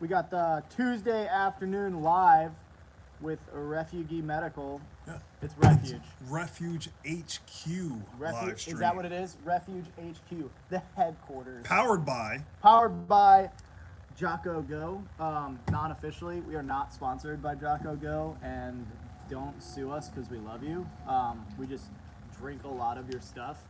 We got the Tuesday afternoon live with Refuge Medical. Yeah. It's Refuge. Refuge HQ live stream. Is that what it is? Refuge HQ, the headquarters. Powered by Jocko Go. Non-officially, we are not sponsored by Jocko Go, and don't sue us because we love you. We just drink a lot of your stuff,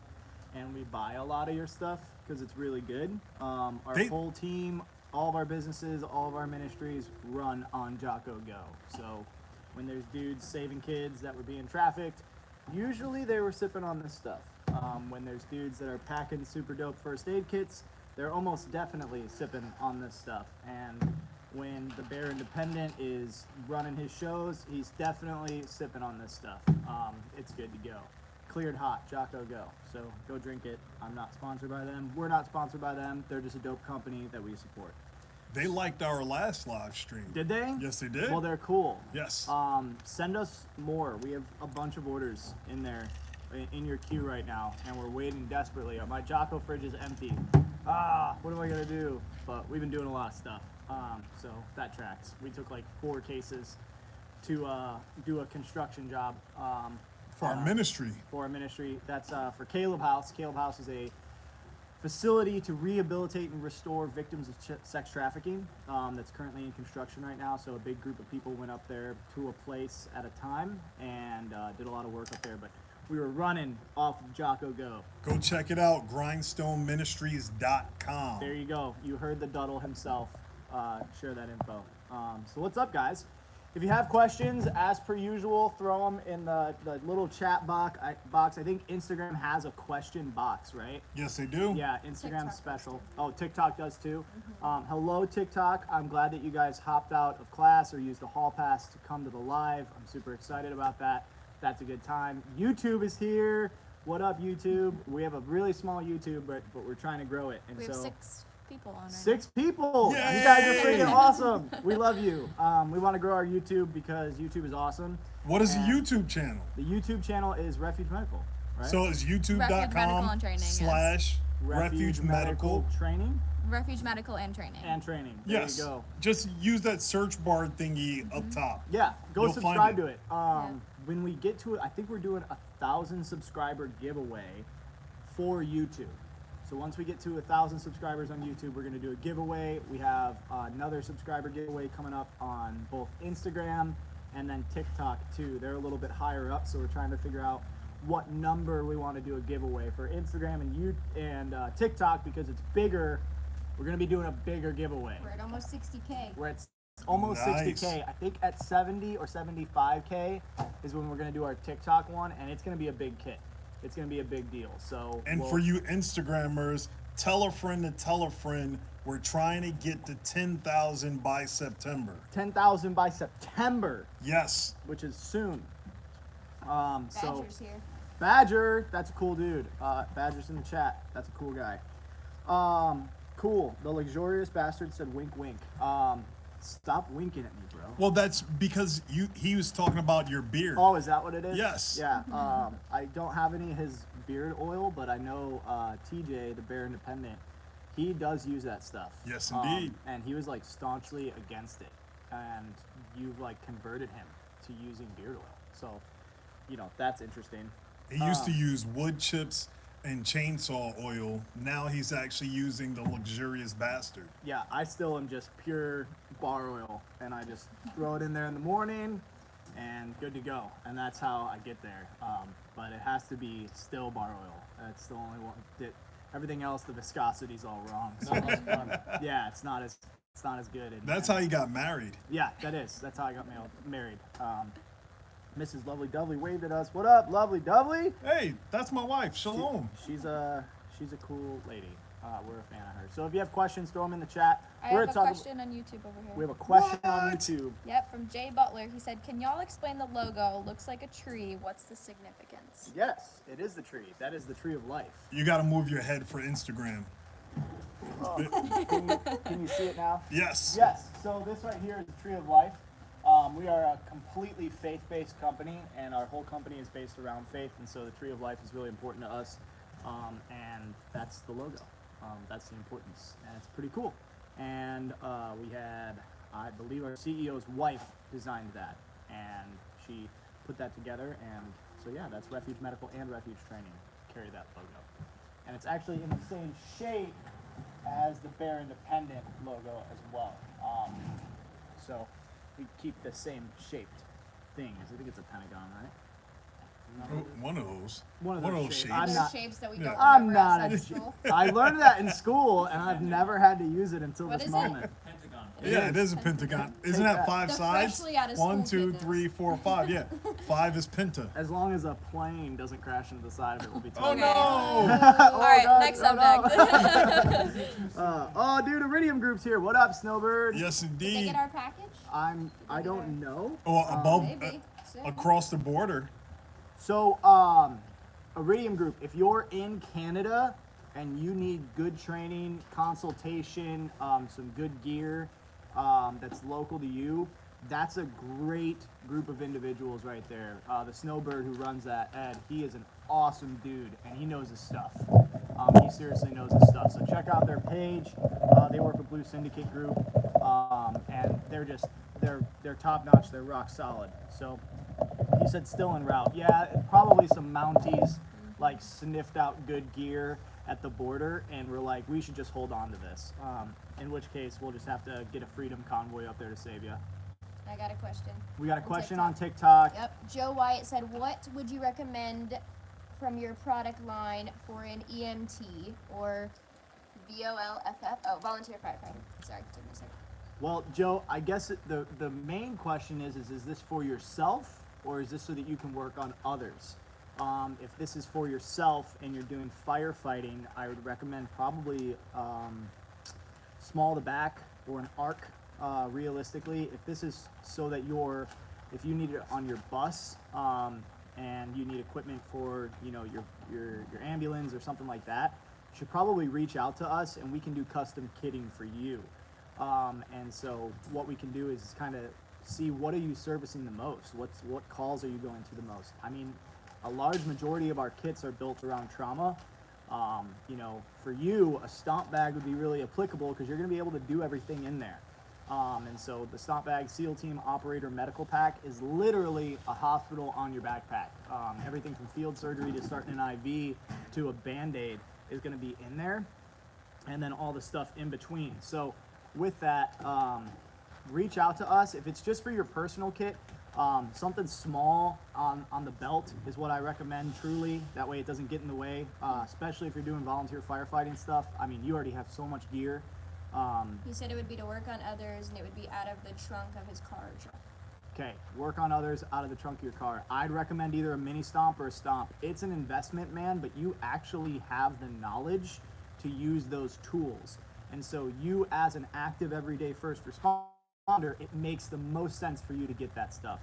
and we buy a lot of your stuff because it's really good. Our whole team, all of our businesses, all of our ministries run on Jocko Go. So when there's dudes saving kids that were being trafficked, usually they were sipping on this stuff. When there's dudes that are packing super dope first aid kits, they're almost definitely sipping on this stuff. And when the Bear Independent is running his shows, he's definitely sipping on this stuff. It's good to go. Cleared hot, Jocko Go. So go drink it. I'm not sponsored by them. We're not sponsored by them. They're just a dope company that we support. They liked our last live stream. Did they? Yes, they did. Well, they're cool. Yes. Send us more. We have a bunch of orders in there, in your queue right now, and we're waiting desperately. My Jocko fridge is empty. What am I gonna do? But we've been doing a lot of stuff, so that tracks. We took like 4 cases to do a construction job. For our ministry. For our ministry. That's for Caleb House. Caleb House is a facility to rehabilitate and restore victims of sex trafficking that's currently in construction right now. So a big group of people went up there to a place at a time and did a lot of work up there. But we were running off of Jocko Go. Go check it out, grindstoneministries.com. There you go. You heard the Duddle himself share that info. So what's up, guys? If you have questions, as per usual, throw them in the little chat box. I think Instagram has a question box, right? Yes, they do. Yeah, Instagram's TikTok special. Oh, TikTok does too. Hello, TikTok. I'm glad that you guys hopped out of class or used the hall pass to come to the live. I'm super excited about that. That's a good time. YouTube is here. What up, YouTube? We have a really small YouTube, but we're trying to grow it. And We have so 6 people on right 6 people. Yay! You guys are freaking awesome. We love you. We want to grow our YouTube because YouTube is awesome. What is the YouTube channel? The YouTube channel is Refuge Medical, right? So it's Medical and youtube.com Training, / Refuge Medical. Training Refuge Medical and Training. There Yes. you go. Just use that search bar thingy up top. Yeah, go You'll find subscribe it. to it. When we get to it, I think we're doing a 1,000 subscriber giveaway for YouTube. So once we get to 1,000 subscribers on YouTube, we're going to do a giveaway. We have another subscriber giveaway coming up on both Instagram and then TikTok too. They're a little bit higher up, so we're trying to figure out what number we want to do a giveaway for Instagram and TikTok because it's bigger. We're going to be doing a bigger giveaway. We're at almost 60K. We're at almost Nice. 60K. I think at 70 or 75K is when we're going to do our TikTok one, and it's going to be a big kit. It's going to be a big deal. So And for you Instagrammers, tell a friend to tell a friend. We're trying to get to 10,000 by September. 10,000 by September, Yes. which is soon. So Badger's here. Badger, that's a cool dude. Badger's in the chat. That's a cool guy. Cool. The luxurious bastard said wink wink. Stop winking at me, bro. Well, that's because he was talking about your beard. Oh, is that what it is? Yes. Yeah. I don't have any of his beard oil, but I know TJ, the Bear Independent, he does use that stuff. Yes, indeed. And he was like staunchly against it, and you've like converted him to using beard oil. So, that's interesting. He used to use wood chips and chainsaw oil. Now he's actually using the luxurious bastard. Yeah, I still am just pure bar oil, and I just throw it in there in the morning, and good to go. And that's how I get there. But it has to be still bar oil. That's the only one. Everything else, the viscosity's all wrong. So yeah, it's not as good. And, That's how he got married. Yeah, that is. That's how I got married. Mrs. Lovely Dovely waved at us. What up, Lovely Dovely? Hey, that's my wife. Shalom. She's a cool lady. We're a fan of her. So if you have questions, throw them in the chat. I have a question on YouTube over here. We have a question on What? YouTube. Yep, from Jay Butler. He said, "Can y'all explain the logo? Looks like a tree. What's the significance?" Yes, it is the tree. That is the tree of life. You got to move your head for Instagram. Can you see it now? Yes. Yes. So this right here is the tree of life. We are a completely faith-based company, and our whole company is based around faith, and so the tree of life is really important to us, and that's the logo. That's the importance, and it's pretty cool. and we had, I believe, our CEO's wife designed that, and she put that together. And so yeah, that's Refuge Medical and Refuge Training carry that logo, and it's actually in the same shape as the Bear Independent logo as well. So we keep the same shaped thing. I think it's a pentagon, right? One of those. One of those shapes. Those I'm not- shapes that we Yeah. don't I'm remember not outside a of school. I learned that in school, and I've never had to use it until What this is it? moment. Pentagon. Yeah, it is a pentagon. Isn't Take that that. 5 The sides? freshly out of 1, school 2, kid knows. 3, 4, 5. Yeah, 5 is penta. As long as a plane doesn't crash into the side of it, we'll be Oh totally no! All right, God, next oh, no. subject. Oh, dude, Iridium Group's here. What up, Snowbird? Yes, Did they indeed. get our package? I don't know. Oh, above, Maybe. Soon. across the border. So, Iridium Group, if you're in Canada and you need good training, consultation, some good gear that's local to you, that's a great group of individuals right there. The Snowbird who runs that, Ed, he is an awesome dude, and he knows his stuff. He seriously knows his stuff. So check out their page. They work with Blue Syndicate Group, and they're top notch. They're rock solid. So he said still en route. Yeah, probably some Mounties like sniffed out good gear at the border, and we're like, we should just hold on to this. In which case, we'll just have to get a Freedom Convoy up there to save you. I got a question. We got a On question TikTok. on TikTok. Yep. Joe Wyatt said, "What would you recommend from your product line for an EMT or VOLFF? Oh, volunteer firefighter." Sorry, took me a second. Well, Joe, I guess the main question is this for yourself, or is this so that you can work on others? If this is for yourself and you're doing firefighting, I would recommend probably small to back or an arc. Realistically, if this is so that if you need it on your bus and you need equipment for your ambulance or something like that, you should probably reach out to us and we can do custom kitting for you. And so what we can do is kind of see what are you servicing the most, what calls are you going to the most. I mean, a large majority of our kits are built around trauma. For you, a stomp bag would be really applicable because you're going to be able to do everything in there. And so the Stomp Bag SEAL Team Operator Medical Pack is literally a hospital on your backpack. Everything from field surgery to starting an IV to a Band-Aid is going to be in there, and then all the stuff in between. So with that, reach out to us. If it's just for your personal kit, something small on the belt is what I recommend truly. That way it doesn't get in the way, especially if you're doing volunteer firefighting stuff. I mean, you already have so much gear. He said it would be to work on others and it would be out of the trunk of his car or truck. Okay, work on others out of the trunk of your car. I'd recommend either a mini stomp or a stomp. It's an investment, man, but you actually have the knowledge to use those tools. And so you as an active everyday first responder, it makes the most sense for you to get that stuff.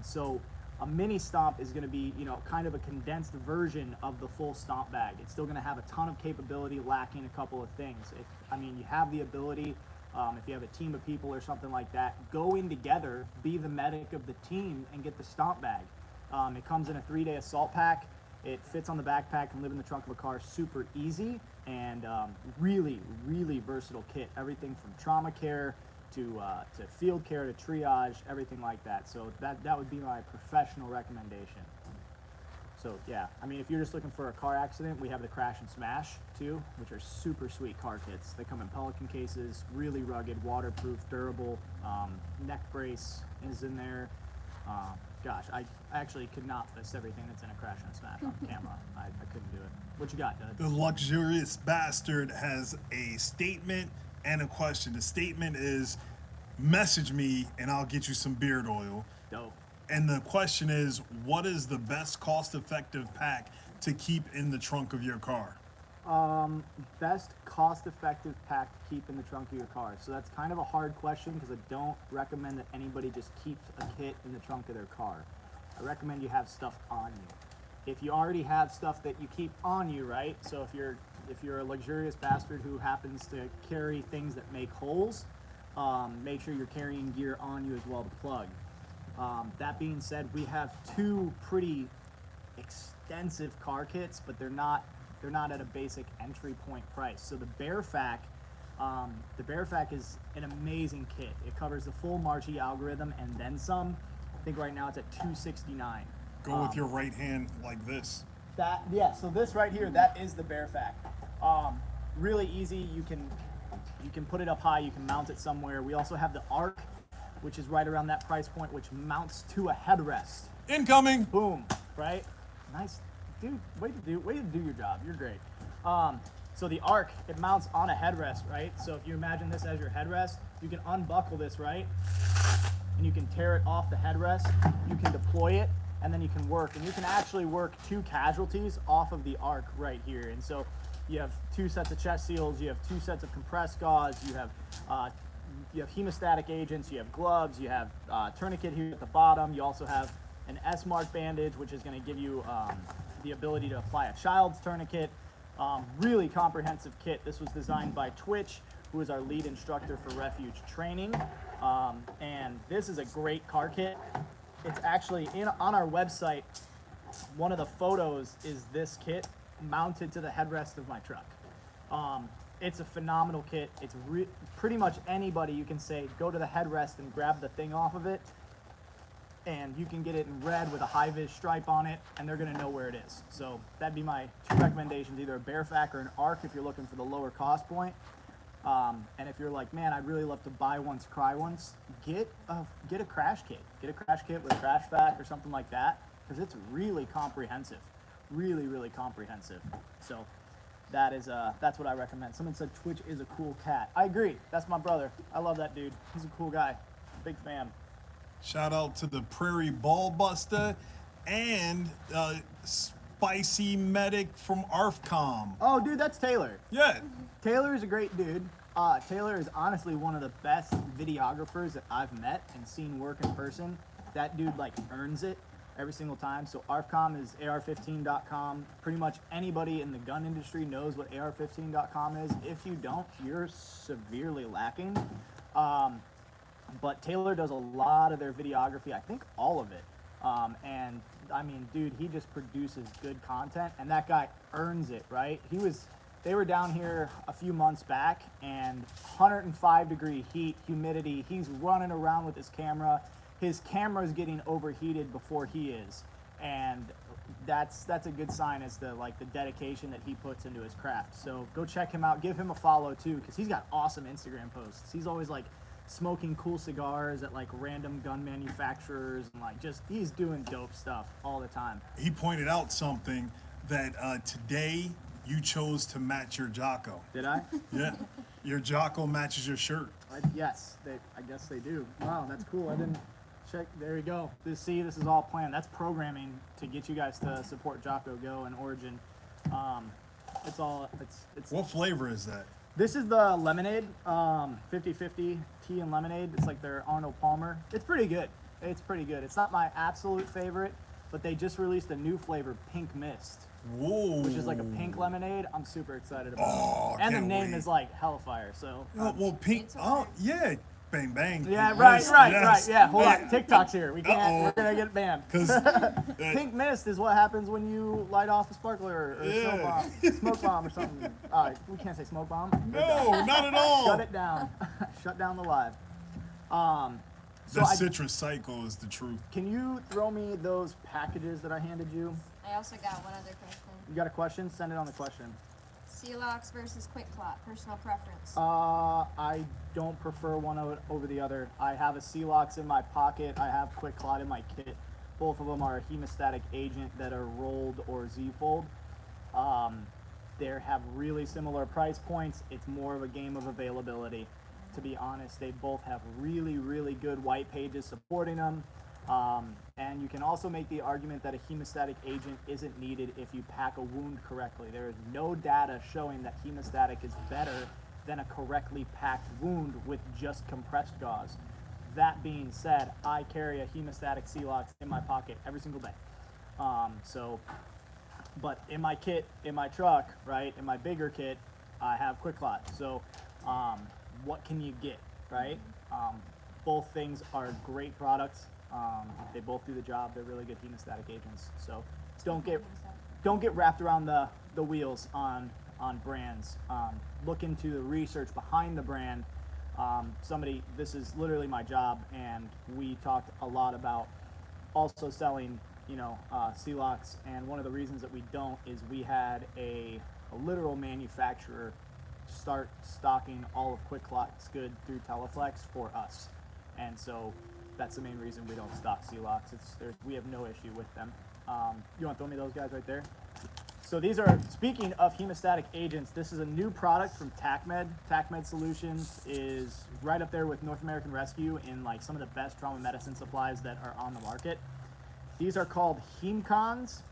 So a mini stomp is going to be, kind of a condensed version of the full stomp bag. It's still going to have a ton of capability, lacking a couple of things. You have the ability, if you have a team of people or something like that, go in together, be the medic of the team, and get the stomp bag. It comes in a 3-day assault pack. It fits on the backpack and live in the trunk of a car super easy, and really, really versatile kit. Everything from trauma care to field care to triage, everything like that. So that would be my professional recommendation. So yeah, I mean, if you're just looking for a car accident, we have the Crash and Smash too, which are super sweet car kits. They come in Pelican cases, really rugged, waterproof, durable. Neck brace is in there. Gosh, I actually could not list everything that's in a Crash and Smash on camera. I couldn't do it. What you got, Dud? The luxurious bastard has a statement and a question. The statement is, message me and I'll get you some beard oil. Dope. And the question is, what is the best cost-effective pack to keep in the trunk of your car? Best cost-effective pack to keep in the trunk of your car. So that's kind of a hard question because I don't recommend that anybody just keeps a kit in the trunk of their car. I recommend you have stuff on you. If you already have stuff that you keep on you, right? So if you're a luxurious bastard who happens to carry things that make holes, make sure you're carrying gear on you as well to plug. That being said, we have two pretty extensive car kits, but they're not at a basic entry point price. So the Bear Fac The Bearfac is an amazing kit. It covers the full Marchi algorithm and then some. I think right now it's at 269. Go with your right hand like this. So this right here, that is the Bearfac. Really easy. You can put it up high. You can mount it somewhere. We also have the Arc, which is right around that price point, which mounts to a headrest. Incoming. Boom, right? Nice, dude. Way to do your job. You're great. So the Arc, it mounts on a headrest, right? So if you imagine this as your headrest, you can unbuckle this, right? And you can tear it off the headrest. You can deploy it, and then you can work. And you can actually work 2 casualties off of the Arc right here. And so you have 2 sets of chest seals. You have 2 sets of compressed gauze. You have hemostatic agents. You have gloves. You have tourniquet here at the bottom. You also have an S-Mark bandage, which is going to give you the ability to apply a child's tourniquet. Really comprehensive kit. This was designed by Twitch, who is our lead instructor for Refuge training. And this is a great car kit. It's actually on our website. One of the photos is this kit mounted to the headrest of my truck. It's a phenomenal kit. It's pretty much anybody you can say, go to the headrest and grab the thing off of it, and you can get it in red with a high-vis stripe on it, and they're gonna know where it is. So that'd be my 2 recommendations, either a Bearfac or an Arc if you're looking for the lower cost point. And if you're like, man, I'd really love to buy once, cry once, get a crash kit. Get a crash kit with a crash vac or something like that, because it's really comprehensive. Really, really comprehensive. So that's what I recommend. Someone said Twitch is a cool cat. I agree. That's my brother. I love that dude. He's a cool guy. Big fan. Shout out to the Prairie Ball Buster and Spicy Medic from ARFCOM. Oh, dude, that's Taylor. Yeah. Taylor is a great dude. Taylor is honestly one of the best videographers that I've met and seen work in person. That dude like earns it every single time. So ARFCOM is AR15.com. Pretty much anybody in the gun industry knows what AR15.com is. If you don't, you're severely lacking. But Taylor does a lot of their videography, I think all of it. And I mean, dude, he just produces good content, and that guy earns it, right? They were down here a few months back, and 105-degree heat, humidity. He's running around with his camera. His camera's getting overheated before he is, and that's a good sign as to like the dedication that he puts into his craft. So go check him out. Give him a follow too, because he's got awesome Instagram posts. He's always like smoking cool cigars at like random gun manufacturers, and like he's doing dope stuff all the time. He pointed out something that today you chose to match your Jocko. Did I? Yeah. Your Jocko matches your shirt. Yes, I guess they do. Wow, that's cool. I didn't check. There you go. This is all planned. That's programming to get you guys to support Jocko Go and Origin. It's What flavor is that? This is the lemonade, 50-50 tea and lemonade. It's like their Arnold Palmer. It's pretty good. It's not my absolute favorite, but they just released a new flavor, Pink Mist. Whoa. Which is like a pink lemonade. I'm super excited about it. And the can't name wait. is like Hellfire, so. Well, pink. Oh, yeah. Bang, bang. Yeah, Pink right. Mist, yes. Yeah, hold on. TikTok's here. We're gonna get banned. 'Cause, Pink Mist is what happens when you light off a sparkler or a smoke bomb or something. We can't say smoke bomb. No, not at all. Shut it down. Shut down the live. So The citrus cycle is the truth. Can you throw me those packages that I handed you? I also got one other question. You got a question? Send it on the question. Sealox versus Quick Clot, personal preference. I don't prefer one over the other. I have a Sealox in my pocket. I have Quick Clot in my kit. Both of them are a hemostatic agent that are rolled or Z-fold. They have really similar price points. It's more of a game of availability. To be honest, they both have really, really good white pages supporting them. And you can also make the argument that a hemostatic agent isn't needed if you pack a wound correctly. There is no data showing that hemostatic is better than a correctly packed wound with just compressed gauze. That being said, I carry a hemostatic Sealox in my pocket every single day. But in my kit, in my truck, right, in my bigger kit, I have Quick Clot. So what can you get, right? Both things are great products. They both do the job. They're really good hemostatic agents. So don't get wrapped around the wheels on on brands. Look into the research behind the brand. This is literally my job, and we talked a lot about also selling, Sealox, and one of the reasons that we don't is we had a literal manufacturer start stocking all of Quick Clot's good through Teleflex for us, and so that's the main reason we don't stock Sealox. We have no issue with them. You want to throw me those guys right there? So these are, speaking of hemostatic agents, this is a new product from TACMed. TACMed Solutions is right up there with North American Rescue in like some of the best trauma medicine supplies that are on the market. These are called HemeCons.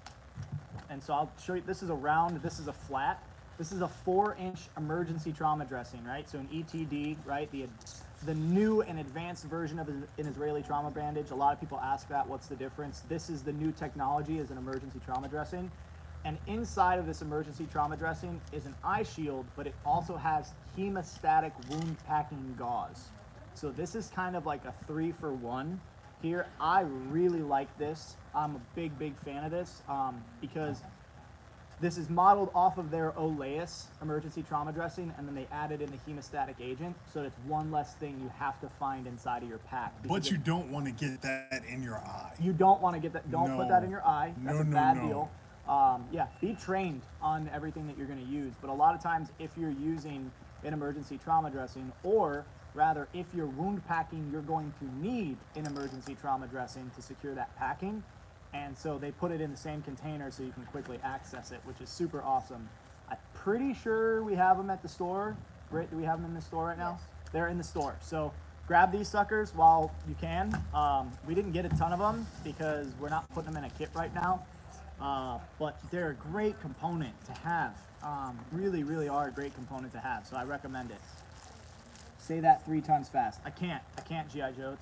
And so I'll show you, this is a round, this is a flat. This is a 4-inch emergency trauma dressing, right? So an ETD, right? The new and advanced version of an Israeli trauma bandage. A lot of people ask that, what's the difference? This is the new technology as an emergency trauma dressing. And inside of this emergency trauma dressing is an eye shield, but it also has hemostatic wound packing gauze. So this is kind of like a 3-for-1 here. I really like this. I'm a big, big fan of this because this is modeled off of their Oleus emergency trauma dressing, and then they added in the hemostatic agent, so it's one less thing you have to find inside of your pack. But you don't want to get that in your eye. You don't want to get that. Don't put that in your eye. That's a bad deal. Yeah, be trained on everything that you're going to use. But a lot of times, if you're using an emergency trauma dressing, or rather, if you're wound packing, you're going to need an emergency trauma dressing to secure that packing. And so they put it in the same container so you can quickly access it, which is super awesome. I'm pretty sure we have them at the store. Great, do we have them in the store right now? Yes. They're in the store. So grab these suckers while you can. We didn't get a ton of them because we're not putting them in a kit right now. But they're a great component to have. Really, really are a great component to have. So I recommend it. Say that 3 times fast. I can't G.I. Joes.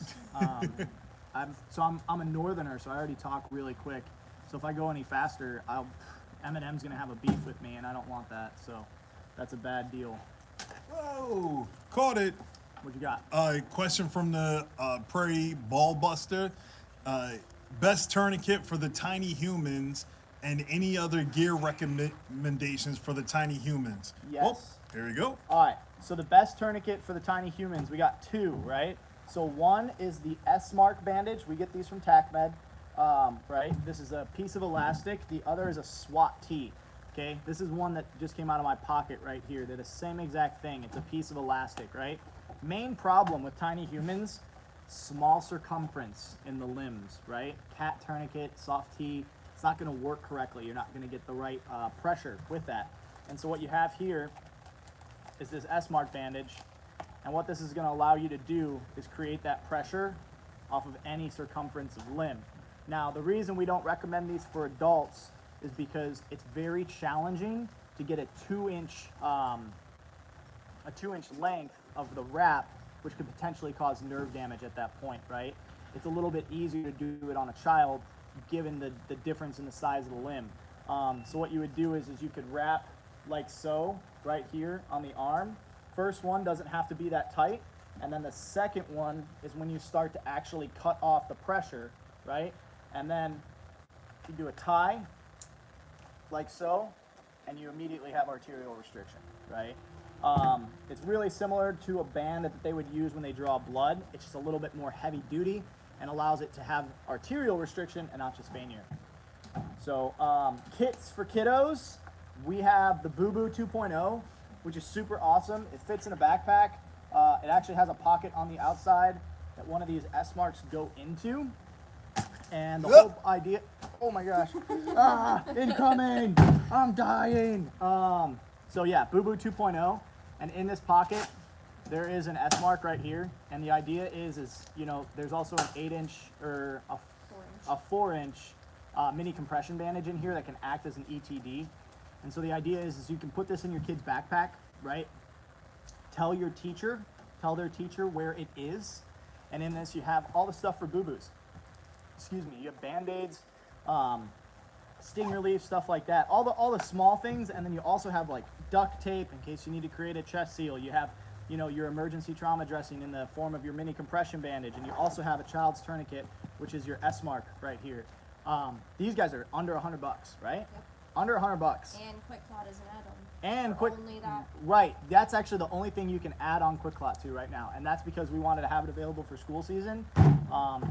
I'm a northerner, so I already talk really quick. So if I go any faster, Eminem's gonna have a beef with me, and I don't want that. So that's a bad deal. Whoa, caught it. What you got? Question from the Prairie Ball Buster. Best tourniquet for the tiny humans, and any other gear recommendations for the tiny humans? Yes. Oh, here we go. All right. So the best tourniquet for the tiny humans, we got 2, right? So one is the S-Mark bandage. We get these from TACMed, right? This is a piece of elastic. The other is a SWAT T, okay? This is one that just came out of my pocket right here. They're the same exact thing. It's a piece of elastic, right? Main problem with tiny humans, small circumference in the limbs, right? Cat tourniquet, soft T, it's not gonna work correctly. You're not gonna get the right pressure with that. And so what you have here is this S-Mark bandage. And what this is going to allow you to do is create that pressure off of any circumference of limb. Now, the reason we don't recommend these for adults is because it's very challenging to get a 2-inch length of the wrap, which could potentially cause nerve damage at that point, right? It's a little bit easier to do it on a child, given the difference in the size of the limb. So what you would do is you could wrap like so, right here on the arm. First one doesn't have to be that tight, and then the second one is when you start to actually cut off the pressure, right? And then you do a tie, like so, and you immediately have arterial restriction, right? It's really similar to a band that they would use when they draw blood. It's just a little bit more heavy duty and allows it to have arterial restriction and not just vein. So kits for kiddos, we have the Boo Boo 2.0, which is super awesome. It fits in a backpack. It actually has a pocket on the outside that one of these S-Marks go into. And the whole idea, oh my gosh, incoming, I'm dying. So yeah, Boo Boo 2.0, and in this pocket, there is an S-Mark right here. And the idea is there's also an 8-inch or a 4-inch mini compression bandage in here that can act as an ETD. And so the idea is you can put this in your kid's backpack, right? Tell their teacher where it is. And in this, you have all the stuff for boo-boos. Excuse me, you have Band-Aids, sting relief, stuff like that. All the small things, and then you also have like duct tape in case you need to create a chest seal. You have, your emergency trauma dressing in the form of your mini compression bandage, and you also have a child's tourniquet, which is your S-Mark right here. These guys are under $100, right? Yep. Under $100. And Quick Clot is an add-on. And Or quick, only that? right? That's actually the only thing you can add on Quick Clot to right now, and that's because we wanted to have it available for school season,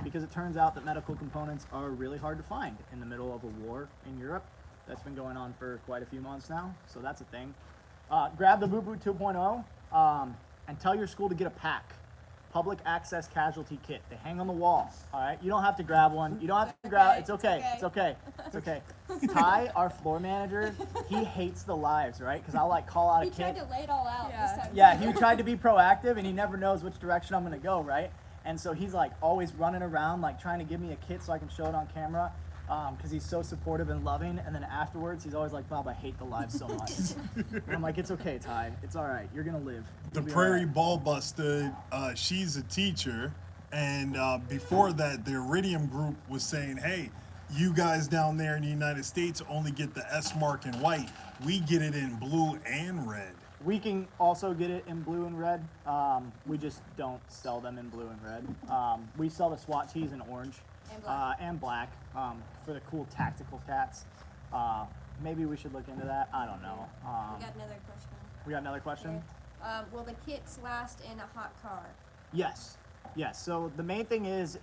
because it turns out that medical components are really hard to find in the middle of a war in Europe. That's been going on for quite a few months now, so that's a thing. Grab the Boo Boo 2.0 and tell your school to get a pack. Public access casualty kit. They hang on the wall. All right, you don't have to grab one. You don't have to grab. It's okay. It's okay. It's okay. Ty, our floor manager, he hates the lives, right? Because I'll like call out a He tried kid. to lay it all out this time. Yeah, he tried to be proactive, and he never knows which direction I'm gonna go, right? And so he's like always running around, like trying to give me a kit so I can show it on camera, because he's so supportive and loving. And then afterwards, he's always like, "Bob, I hate the lives so much." And I'm like, "It's okay, Ty. It's all right. You're gonna live." The You'll be all Prairie right." Ball Buster, she's a teacher, and before that, the Iridium group was saying, "Hey, you guys down there in the United States only get the S mark in white. We get it in blue and red." We can also get it in blue and red. We just don't sell them in blue and red. We sell the SWAT tees in orange And black. for the cool tactical cats. Maybe we should look into that. I don't know. We got another question. We got another question? Will the kits last in a hot car? Yes. Yes. So the main thing is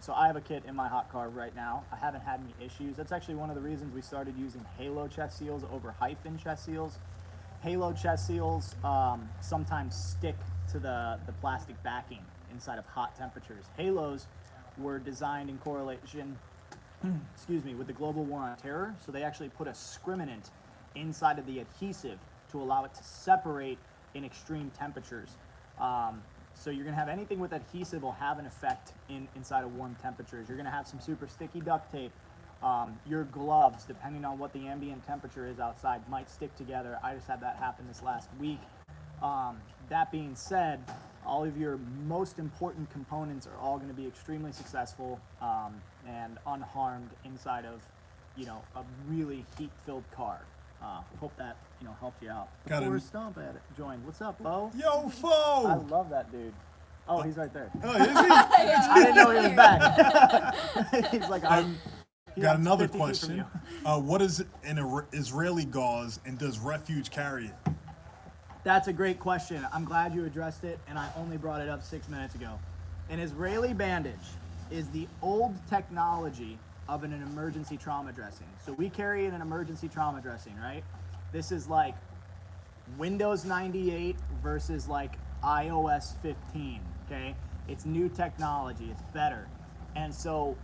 so I have a kit in my hot car right now. I haven't had any issues. That's actually one of the reasons we started using Halo chest seals over hyphen chest seals. Halo chest seals sometimes stick to the plastic backing inside of hot temperatures. Halos were designed in correlation, excuse me, with the global war on terror. So they actually put a scriminant inside of the adhesive to allow it to separate in extreme temperatures. So you're gonna have anything with adhesive will have an effect inside of warm temperatures. You're gonna have some super sticky duct tape. Your gloves, depending on what the ambient temperature is outside, might stick together. I just had that happen this last week. That being said, all of your most important components are all going to be extremely successful and unharmed inside of, a really heat-filled car. Hope that helps you out. Got Before him. Stomp at it. Join. What's up, Bo? Yo, I foe! love that dude. Oh, he's right there. Oh, is he? I didn't know he was back. He's like, he Got owns another 50 feet from question. you. What is an Israeli gauze, and does Refuge carry it? That's a great question. I'm glad you addressed it, and I only brought it up 6 minutes ago. An Israeli bandage is the old technology of an emergency trauma dressing. So we carry an emergency trauma dressing, right? This is like Windows 98 versus like iOS 15, okay? It's new technology, it's better. And so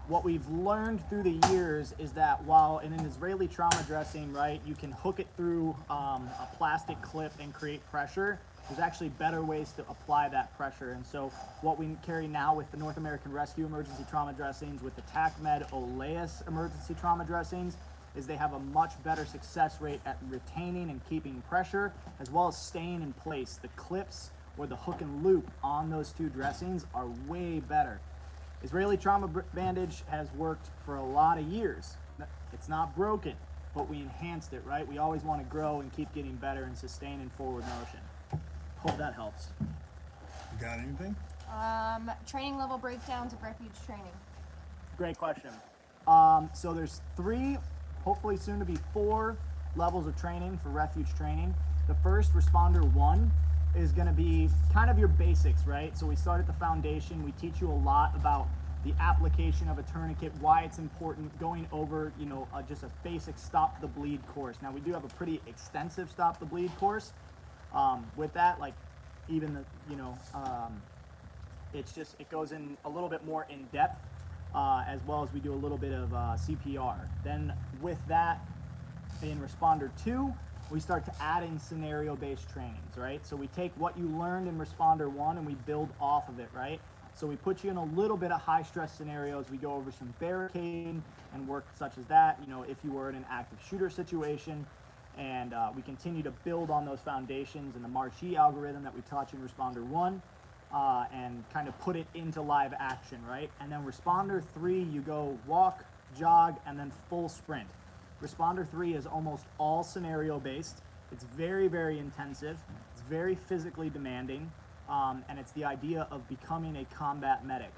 what we've learned through the years is that while in an Israeli trauma dressing, right, you can hook it through a plastic clip and create pressure, there's actually better ways to apply that pressure. And so what we carry now with the North American Rescue emergency trauma dressings, with the TACMED Oleus emergency trauma dressings, is they have a much better success rate at retaining and keeping pressure, as well as staying in place. The clips or the hook and loop on those two dressings are way better. Israeli trauma bandage has worked for a lot of years. It's not broken, but we enhanced it, right? We always want to grow and keep getting better and sustain in forward motion. Hope that helps. You got anything? Training level breakdowns of refuge training. Great question. So there's 3, hopefully soon to be 4 levels of training for refuge training. The first, Responder 1, is going to be kind of your basics, right? So we start at the foundation. We teach you a lot about the application of a tourniquet, why it's important, going over, just a basic stop the bleed course. Now we do have a pretty extensive stop the bleed course. With that, like even it goes in a little bit more in depth, as well as we do a little bit of CPR. Then with that, in Responder 2, we start to add in scenario-based trainings, right? So we take what you learned in Responder 1 and we build off of it, right? So we put you in a little bit of high-stress scenarios. We go over some barricading and work such as that, if you were in an active shooter situation. And we continue to build on those foundations and the March-E algorithm that we taught you in Responder 1 and kind of put it into live action, right? And then Responder 3, you go walk, jog, and then full sprint. Responder 3 is almost all scenario based. It's very, very intensive. It's very physically demanding. And it's the idea of becoming a combat medic.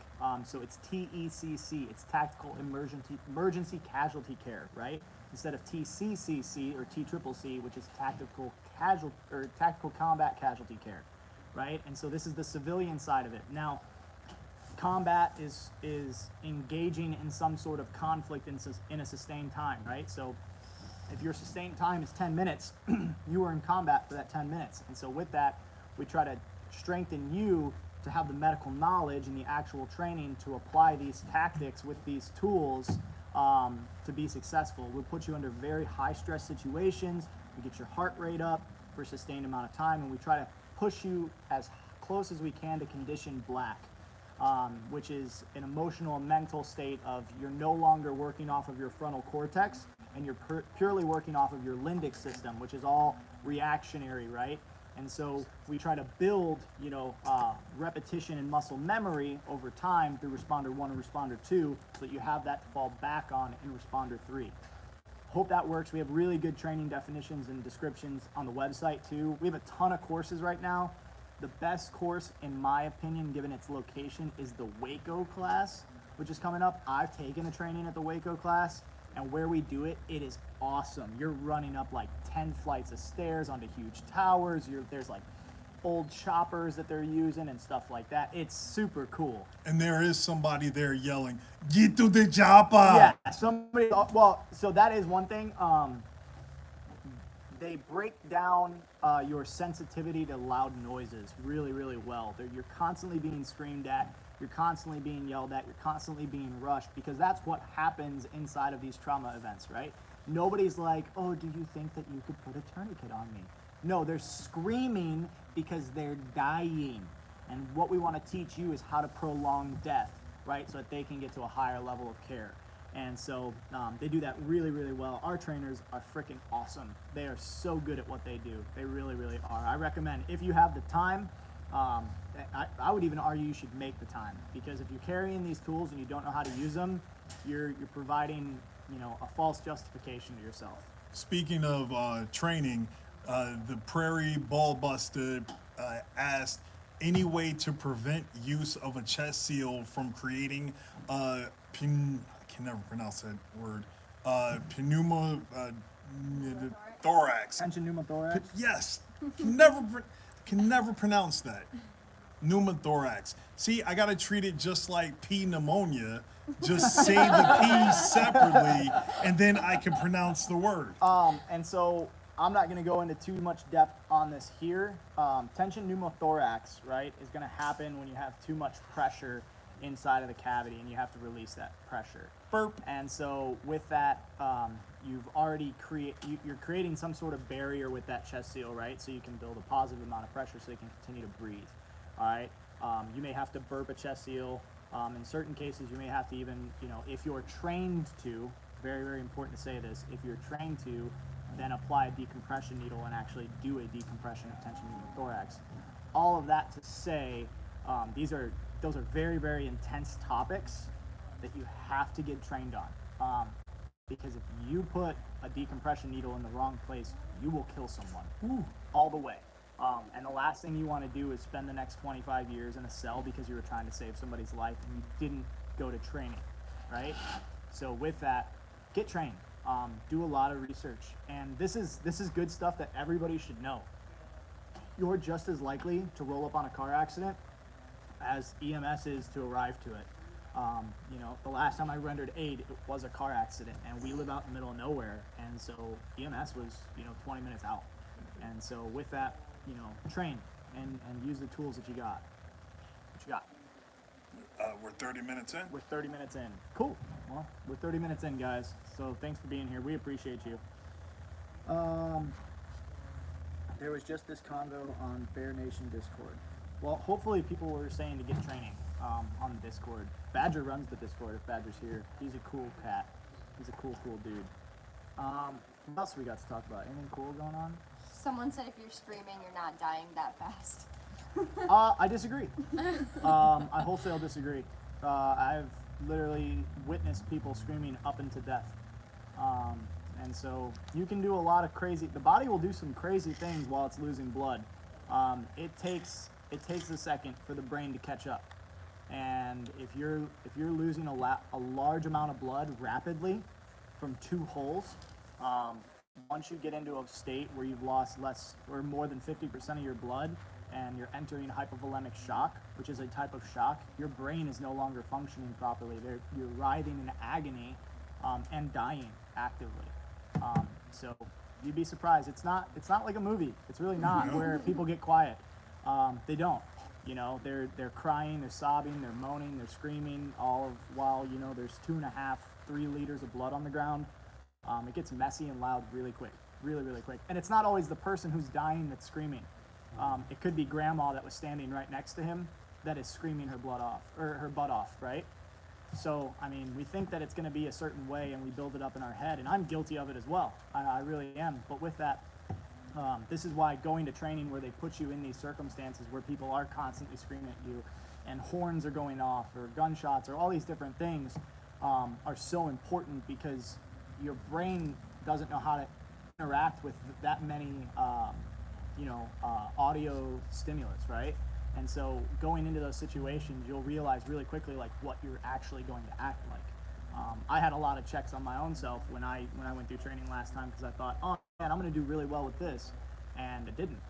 So it's TECC, it's Tactical Emergency Casualty Care, right? instead of TCCC or TCCC, which is tactical combat casualty care, right? And so this is the civilian side of it. Now, combat is engaging in some sort of conflict in a sustained time, right? So if your sustained time is 10 minutes, you are in combat for that 10 minutes. And so with that, we try to strengthen you to have the medical knowledge and the actual training to apply these tactics with these tools to be successful. We'll put you under very high stress situations. We get your heart rate up for a sustained amount of time, and we try to push you as close as we can to condition black, which is an emotional and mental state of you're no longer working off of your frontal cortex and you're purely working off of your limbic system, which is all reactionary, right? And so we try to build, repetition and muscle memory over time through responder 1 and responder 2, so that you have that to fall back on in responder 3. Hope that works. We have really good training definitions and descriptions on the website too. We have a ton of courses right now. The best course, in my opinion, given its location, is the Waco class, which is coming up. I've taken the training at the Waco class, and where we do it, it is awesome. You're running up like 10 flights of stairs onto huge towers. There's like old choppers that they're using and stuff like that. It's super cool. And there is somebody there yelling, "Get to the chopper!" Yeah, somebody. Well, so that is one thing. They break down your sensitivity to loud noises really, really well. You're constantly being screamed at. You're constantly being yelled at. You're constantly being rushed, because that's what happens inside of these trauma events, right? Nobody's like, "Oh, do you think that you could put a tourniquet on me?" No, they're screaming because they're dying. And what we want to teach you is how to prolong death, right? So that they can get to a higher level of care. And so they do that really, really well. Our trainers are freaking awesome. They are so good at what they do. They really, really are. I recommend, if you have the time, I would even argue you should make the time, because if you're carrying these tools and you don't know how to use them, you're providing, a false justification to yourself. Speaking of training, the Prairie Ball Buster asked, any way to prevent use of a chest seal from creating I can never pronounce that word, pneumothorax. Tension pneumothorax. Yes, can never pronounce that. Pneumothorax. See, I gotta treat it just like P pneumonia. Just say the P separately, and then I can pronounce the word. And so I'm not going to go into too much depth on this here. Tension pneumothorax, right, is going to happen when you have too much pressure inside of the cavity and you have to release that pressure. Burp. And so with that, you've already you're creating some sort of barrier with that chest seal, right? So you can build a positive amount of pressure so you can continue to breathe. All right. You may have to burp a chest seal. In certain cases, you may have to even, if you're trained to, very, very important to say this, if you're trained to, then apply a decompression needle and actually do a decompression of tension pneumothorax. All of that to say, those are very, very intense topics that you have to get trained on. Because if you put a decompression needle in the wrong place, you will kill someone. All the way. And the last thing you want to do is spend the next 25 years in a cell because you were trying to save somebody's life and you didn't go to training, right? So with that, get trained. Do a lot of research. And this is good stuff that everybody should know. You're just as likely to roll up on a car accident as EMS is to arrive to it. The last time I rendered aid, it was a car accident, and we live out in the middle of nowhere, and so EMS was, 20 minutes out. And so with that, train and use the tools that you got. What you got? We're 30 minutes in. We're 30 minutes in. Cool. Well, we're 30 minutes in, guys. So thanks for being here. We appreciate you. There was just this convo on Bear Nation Discord. Well, hopefully people were saying to get training on the Discord. Badger runs the Discord if Badger's here. He's a cool cat. He's a cool dude. What else we got to talk about? Anything cool going on? Someone said if you're screaming, you're not dying that fast. I disagree. I wholesale disagree. I've literally witnessed people screaming up into death. And so you can do a lot of crazy, the body will do some crazy things while it's losing blood. It takes a second for the brain to catch up. And if you're losing a large amount of blood rapidly from two holes, Once you get into a state where you've lost less or more than 50% of your blood and you're entering hypovolemic shock, which is a type of shock, your brain is no longer functioning properly. You're writhing in agony and dying actively. So you'd be surprised. It's not like a movie. It's really not where people get quiet. They don't. You know, they're crying, they're sobbing, they're moaning, they're screaming, all while, you know, there's 2.5, 3 liters of blood on the ground. It gets messy and loud really quick, really quick. And it's not always the person who's dying that's screaming. It could be grandma that was standing right next to him that is screaming her blood off, or her butt off, right? So, I mean, we think that it's going to be a certain way and we build it up in our head, and I'm guilty of it as well. I really am. But with that, this is why going to training where they put you in these circumstances where people are constantly screaming at you and horns are going off or gunshots or all these different things are so important, because your brain doesn't know how to interact with that many audio stimulus, right? And so going into those situations, you'll realize really quickly like what you're actually going to act like. I had a lot of checks on my own self when I went through training last time, because I thought, oh man, I'm going to do really well with this, and it didn't,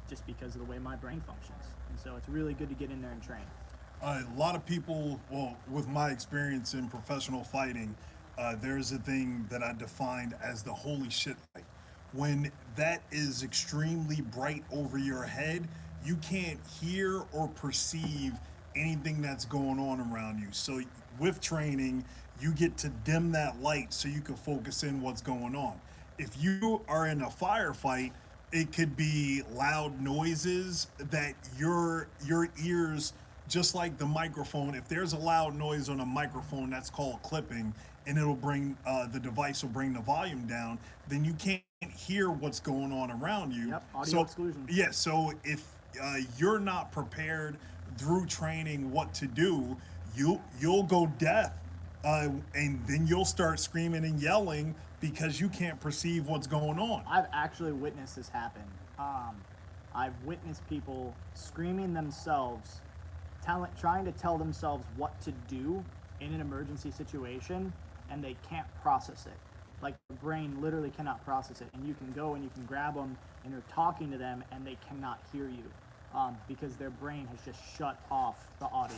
just because of the way my brain functions. And so it's really good to get in there and train. A lot of people, well, with my experience in professional fighting, there's a thing that I defined as the holy shit light. When that is extremely bright over your head, you can't hear or perceive anything that's going on around you. So with training, you get to dim that light so you can focus in what's going on. If you are in a firefight, it could be loud noises that your ears, just like the microphone, if there's a loud noise on a microphone, that's called clipping, and it'll bring the device will bring the volume down, then you can't hear what's going on around you. Yep, audio exclusion. Yeah, so if you're not prepared through training what to do, you'll go deaf, and then you'll start screaming and yelling because you can't perceive what's going on. I've actually witnessed this happen. I've witnessed people screaming themselves, trying to tell themselves what to do in an emergency situation, and they can't process it. Like, the brain literally cannot process it, and you can go and you can grab them and you're talking to them and they cannot hear you, because their brain has just shut off the audio,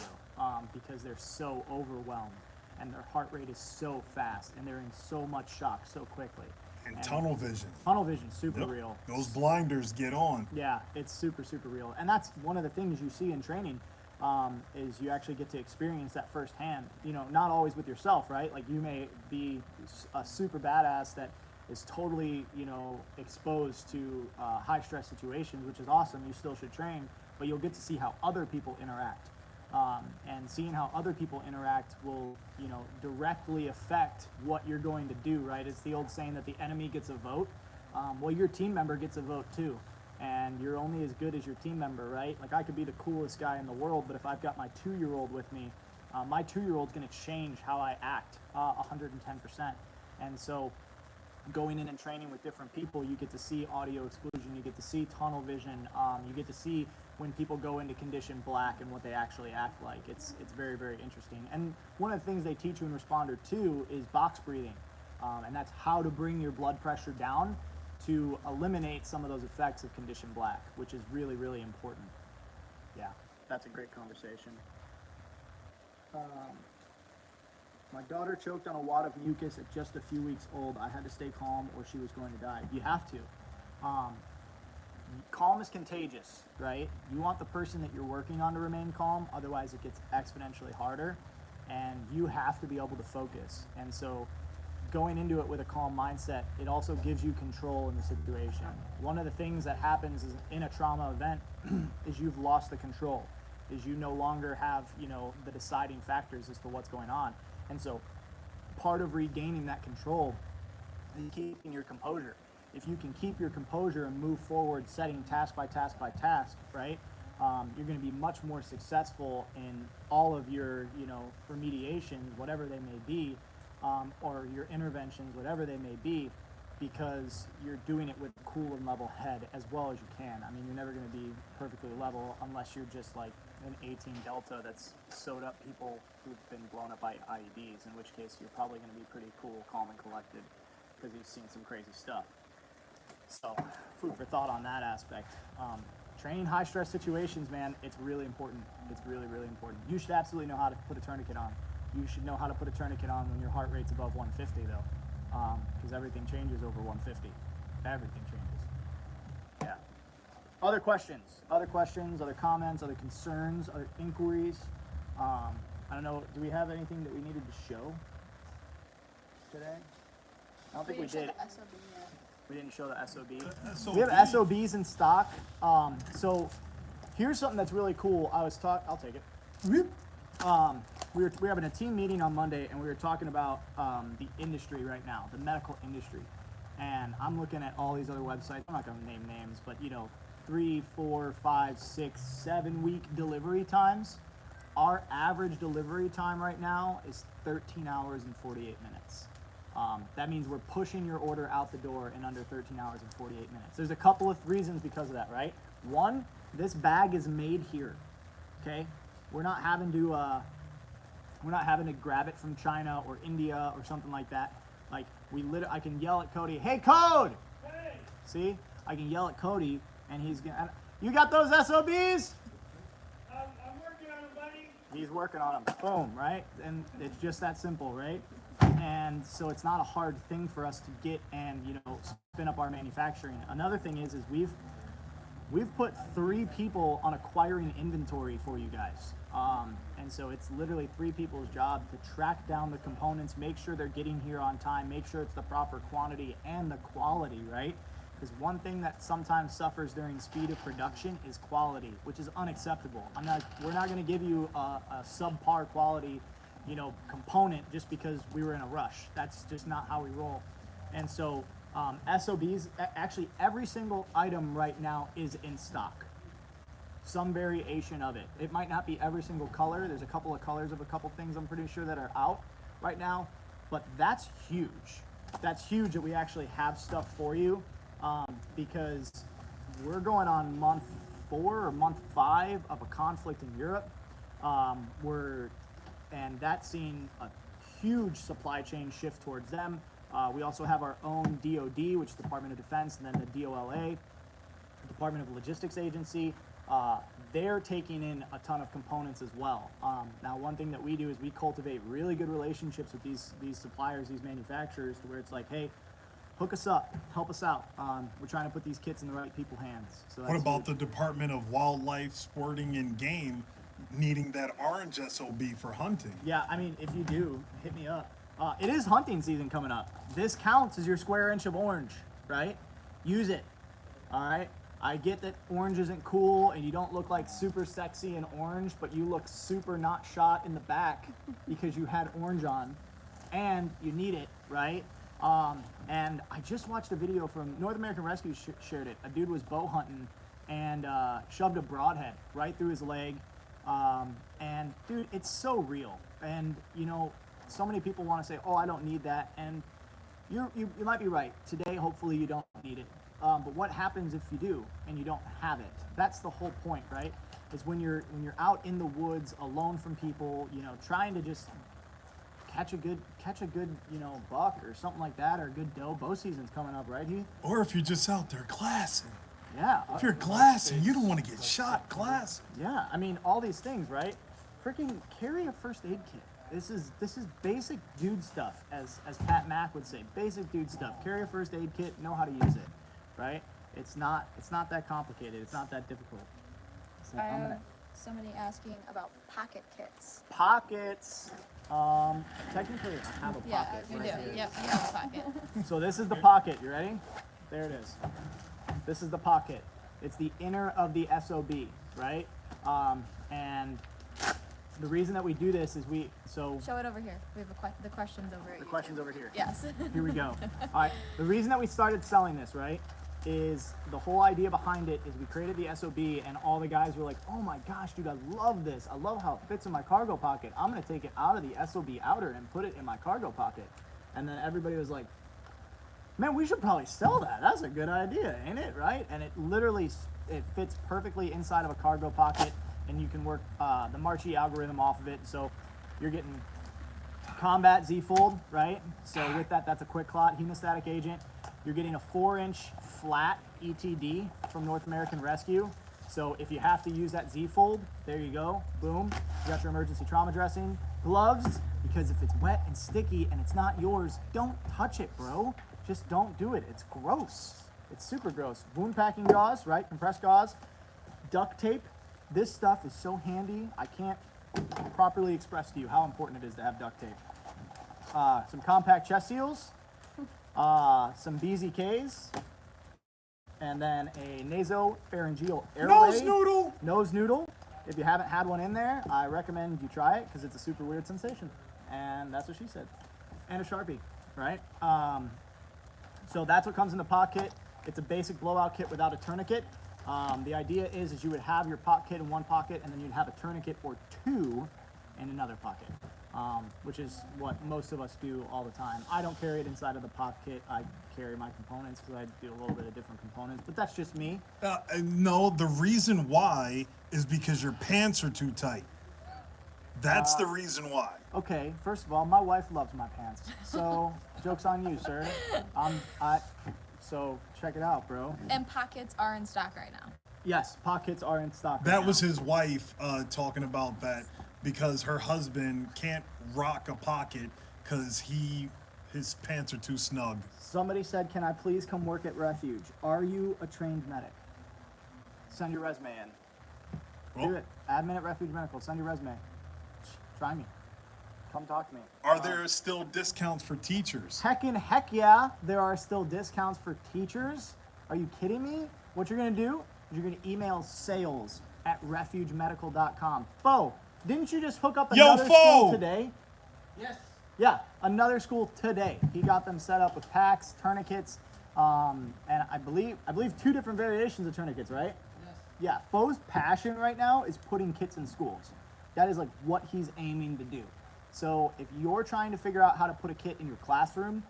because they're so overwhelmed and their heart rate is so fast and they're in so much shock so quickly. And tunnel vision. Tunnel vision, super real. Those blinders get on. Yeah, it's super real. And that's one of the things you see in training, is you actually get to experience that firsthand. You know, not always with yourself, right? Like, you may be a super badass that is totally, you know, exposed to high stress situations, which is awesome. You still should train, but you'll get to see how other people interact. And seeing how other people interact will, you know, directly affect what you're going to do, right? It's the old saying that the enemy gets a vote. Well, your team member gets a vote too. And you're only as good as your team member, right? Like, I could be the coolest guy in the world, but if I've got my 2-year-old with me, my 2-year-old's going to change how I act 110%. And so going in and training with different people, you get to see audio exclusion, you get to see tunnel vision, you get to see when people go into condition black and what they actually act like. It's very interesting. And one of the things they teach you in Responder 2 is box breathing, and that's how to bring your blood pressure down to eliminate some of those effects of condition black, which is really important. Yeah, that's a great conversation. My daughter choked on a wad of mucus at just a few weeks old. I had to stay calm or she was going to die. You have to. Calm is contagious, right? You want the person that you're working on to remain calm, otherwise it gets exponentially harder, and you have to be able to focus. And so going into it with a calm mindset, it also gives you control in the situation. One of the things that happens is in a trauma event is you've lost the control, is you no longer have, you know, the deciding factors as to what's going on. And so part of regaining that control is keeping your composure. If you can keep your composure and move forward, setting task by task by task, right, you're going to be much more successful in all of your, you know, remediations, whatever they may be, or your interventions, whatever they may be, because you're doing it with a cool and level head as well as you can. I mean, you're never going to be perfectly level unless you're just like an 18 Delta that's sewed up people who've been blown up by IEDs, in which case you're probably going to be pretty cool, calm, and collected. because he's seen some crazy stuff. So, food for thought on that aspect. Training high stress situations, man, it's really important. It's really, really important. You should absolutely know how to put a tourniquet on. You should know how to put a tourniquet on when your heart rate's above 150, though, because everything changes over 150. Everything changes. Yeah. Other questions? Other questions? Other comments? Other concerns? Other inquiries? I don't know. Do we have anything that we needed to show today? I don't think we did. We didn't show the SOB. We have SOBs in stock. So here's something that's really cool. I'll take it. We're having a team meeting on Monday, and we were talking about the industry right now, the medical industry. And I'm looking at all these other websites. I'm not going to name names, but 3, 4, 5, 6, 7 week delivery times. Our average delivery time right now is 13 hours and 48 minutes. That means we're pushing your order out the door in under 13 hours and 48 minutes. There's a couple of reasons because of that, right? One, this bag is made here, okay? We're not having to grab it from China or India or something like that. Like, I can yell at Cody, "Hey, Code!" Hey! See? I can yell at Cody, and he's gonna, "You got those SOBs?" I'm working on them, buddy. He's working on them. Boom, right? And it's just that simple, right? And so it's not a hard thing for us to get and spin up our manufacturing. Another thing is we've put 3 people on acquiring inventory for you guys. And so it's literally 3 people's job to track down the components, make sure they're getting here on time, make sure it's the proper quantity and the quality, right? Because one thing that sometimes suffers during speed of production is quality, which is unacceptable. We're not going to give you a subpar quality, component just because we were in a rush. That's just not how we roll. And so SOBs, actually every single item right now is in stock. Some variation of it. It might not be every single color. There's a couple of colors of a couple things I'm pretty sure that are out right now, but that's huge. That's huge that we actually have stuff for you, because we're going on month 4 or month 5 of a conflict in Europe. And that's seen a huge supply chain shift towards them. We also have our own DOD, which is Department of Defense, and then the DOLA, Department of Logistics Agency. They're taking in a ton of components as well. Now, one thing that we do is we cultivate really good relationships with these suppliers, these manufacturers, where it's like, hey, hook us up, help us out. We're trying to put these kits in the right people's hands. So what about the Department of Wildlife, Sporting, and Game needing that orange SOB for hunting? Yeah, I mean, if you do, hit me up. It is hunting season coming up. This counts as your square inch of orange, right? Use it, all right? I get that orange isn't cool and you don't look like super sexy in orange, but you look super not shot in the back because you had orange on and you need it, right? And I just watched a video from North American Rescue shared it. A dude was bow hunting and shoved a broadhead right through his leg. And dude, it's so real. And so many people want to say, "Oh, I don't need that," and you might be right. Today, hopefully, you don't need it. But what happens if you do and you don't have it? That's the whole point, right? Is when you're out in the woods, alone from people, trying to just catch a good buck or something like that, or a good doe. Bow season's coming up, right, Heath? Or if you're just out there glassing. Yeah. If you're glassing, you don't want to get shot glassing. Yeah, I mean, all these things, right? Freaking carry a first aid kit. This is basic dude stuff, as Pat Mack would say. Basic dude stuff. Carry a first aid kit, know how to use it, right? It's not that complicated. It's not that difficult. So I have somebody asking about pocket kits. Pockets. Technically, I have a pocket. Yeah, you right do. here. Yep, you have a pocket. So this is the pocket. You ready? There it is. This is the pocket. It's the inner of the SOB, right? And the reason that we do this is Show it over here. We have the questions over here. The question's over here. Yes. Here we go. All right. The reason that we started selling this, right, is the whole idea behind it is we created the SOB and all the guys were like, "Oh my gosh, dude, I love this. I love how it fits in my cargo pocket. I'm going to take it out of the SOB outer and put it in my cargo pocket." And then everybody was like, "Man, we should probably sell that. That's a good idea, ain't it?" Right? And it literally, it fits perfectly inside of a cargo pocket, and you can work the Marchi algorithm off of it. So you're getting combat Z-fold, right? So with that, that's a quick clot hemostatic agent. You're getting a 4-inch flat ETD from North American Rescue. So if you have to use that Z-fold, there you go, boom. You got your emergency trauma dressing. Gloves, because if it's wet and sticky and it's not yours, don't touch it, bro. Just don't do it. It's gross. It's super gross. Wound packing gauze, right? Compressed gauze. Duct tape. This stuff is so handy. I can't properly express to you how important it is to have duct tape. Some compact chest seals. Some BZKs. And then a nasopharyngeal airway. Nose noodle. If you haven't had one in there, I recommend you try it because it's a super weird sensation. And that's what she said. And a Sharpie, right? So that's what comes in the pot kit. It's a basic blowout kit without a tourniquet. The idea is you would have your pot kit in one pocket and then you'd have a tourniquet or two in another pocket, which is what most of us do all the time. I don't carry it inside of the pot kit. I carry my components because I do a little bit of different components, but that's just me. No, the reason why is because your pants are too tight. That's the reason why. Okay, first of all, my wife loves my pants, so joke's on you, sir. So check it out, bro. And pockets are in stock right now. Yes, pockets are in stock. That right was now. his wife talking about that because her husband can't rock a pocket because his pants are too snug. Somebody said, "Can I please come work at Refuge? Are you a trained medic? Send your resume in. Well, Do it. Admin at Refuge Medical. Send your resume. Try me. Come talk to me." Are there still discounts for teachers? Heck yeah, there are still discounts for teachers. Are you kidding me? What you're gonna do is you're gonna email sales@refugemedical.com. Fo, didn't you just hook up another school today? Yes. Yeah, another school today. He got them set up with packs, tourniquets, and I believe 2 different variations of tourniquets, right? Yes. Yeah, Fo's passion right now is putting kits in schools. That is like what he's aiming to do. So if you're trying to figure out how to put a kit in your classroom,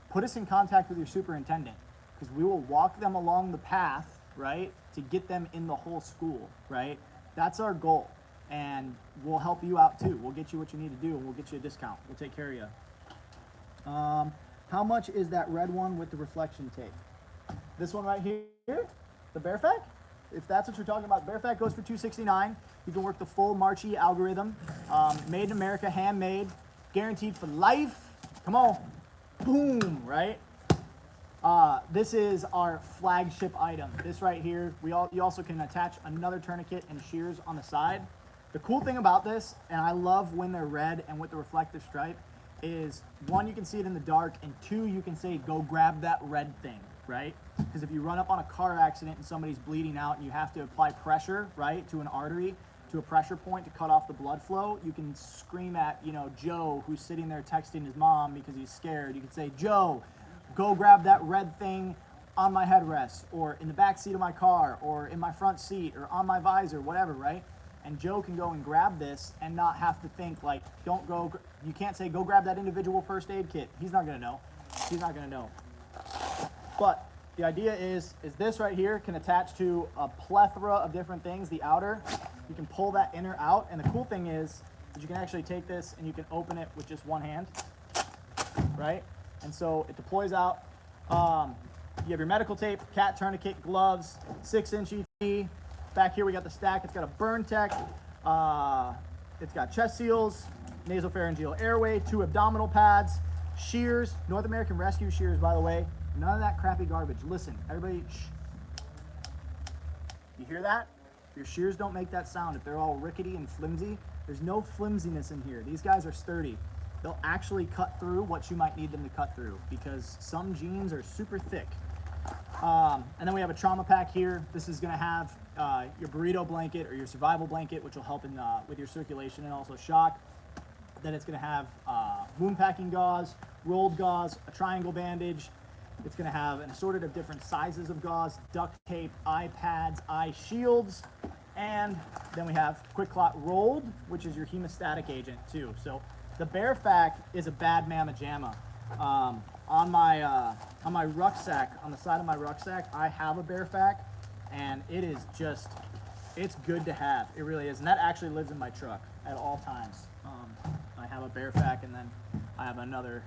put us in contact with your superintendent because we will walk them along the path, right, to get them in the whole school, right? That's our goal. And we'll help you out too. We'll get you what you need to do and we'll get you a discount. We'll take care of you. How much is that red one with the reflection tape? This one right here, the Bearfac? If that's what you're talking about, Bearfac goes for $269. You can work the full Marchi algorithm. Made in America, handmade, guaranteed for life. Come on. Boom, right? This is our flagship item. This right here, you also can attach another tourniquet and shears on the side. The cool thing about this, and I love when they're red and with the reflective stripe, is 1, you can see it in the dark, and 2, you can say, go grab that red thing, right? Because if you run up on a car accident and somebody's bleeding out and you have to apply pressure, right, to an artery, to a pressure point to cut off the blood flow, you can scream at, Joe, who's sitting there texting his mom because he's scared. You can say, Joe, go grab that red thing on my headrest, or in the back seat of my car, or in my front seat, or on my visor, whatever, right? And Joe can go and grab this and not have to think like, you can't say, go grab that individual first aid kit. He's not gonna know. He's not gonna know. But the idea is this right here can attach to a plethora of different things. The outer, you can pull that inner out. And the cool thing is that you can actually take this and you can open it with just one hand, right? And so it deploys out. You have your medical tape, cat tourniquet, gloves, 6-inch ET. Back here we got the stack. It's got a burn tech. It's got chest seals, nasopharyngeal airway, 2 abdominal pads, shears, North American Rescue shears, by the way. None of that crappy garbage. Listen, everybody, shh. You hear that? Your shears don't make that sound. If they're all rickety and flimsy, there's no flimsiness in here. These guys are sturdy. They'll actually cut through what you might need them to cut through because some jeans are super thick. And then we have a trauma pack here. This is gonna have your burrito blanket or your survival blanket, which will help with your circulation and also shock. Then it's gonna have wound packing gauze, rolled gauze, a triangle bandage. It's gonna have an assorted of different sizes of gauze, duct tape, eye pads, eye shields, and then we have Quick Clot rolled, which is your hemostatic agent too. So the Bearfac is a bad mamma jamma. On my rucksack, on the side of my rucksack, I have a Bearfac, and it is it's good to have. It really is, and that actually lives in my truck at all times. I have a bear fac, and then I have another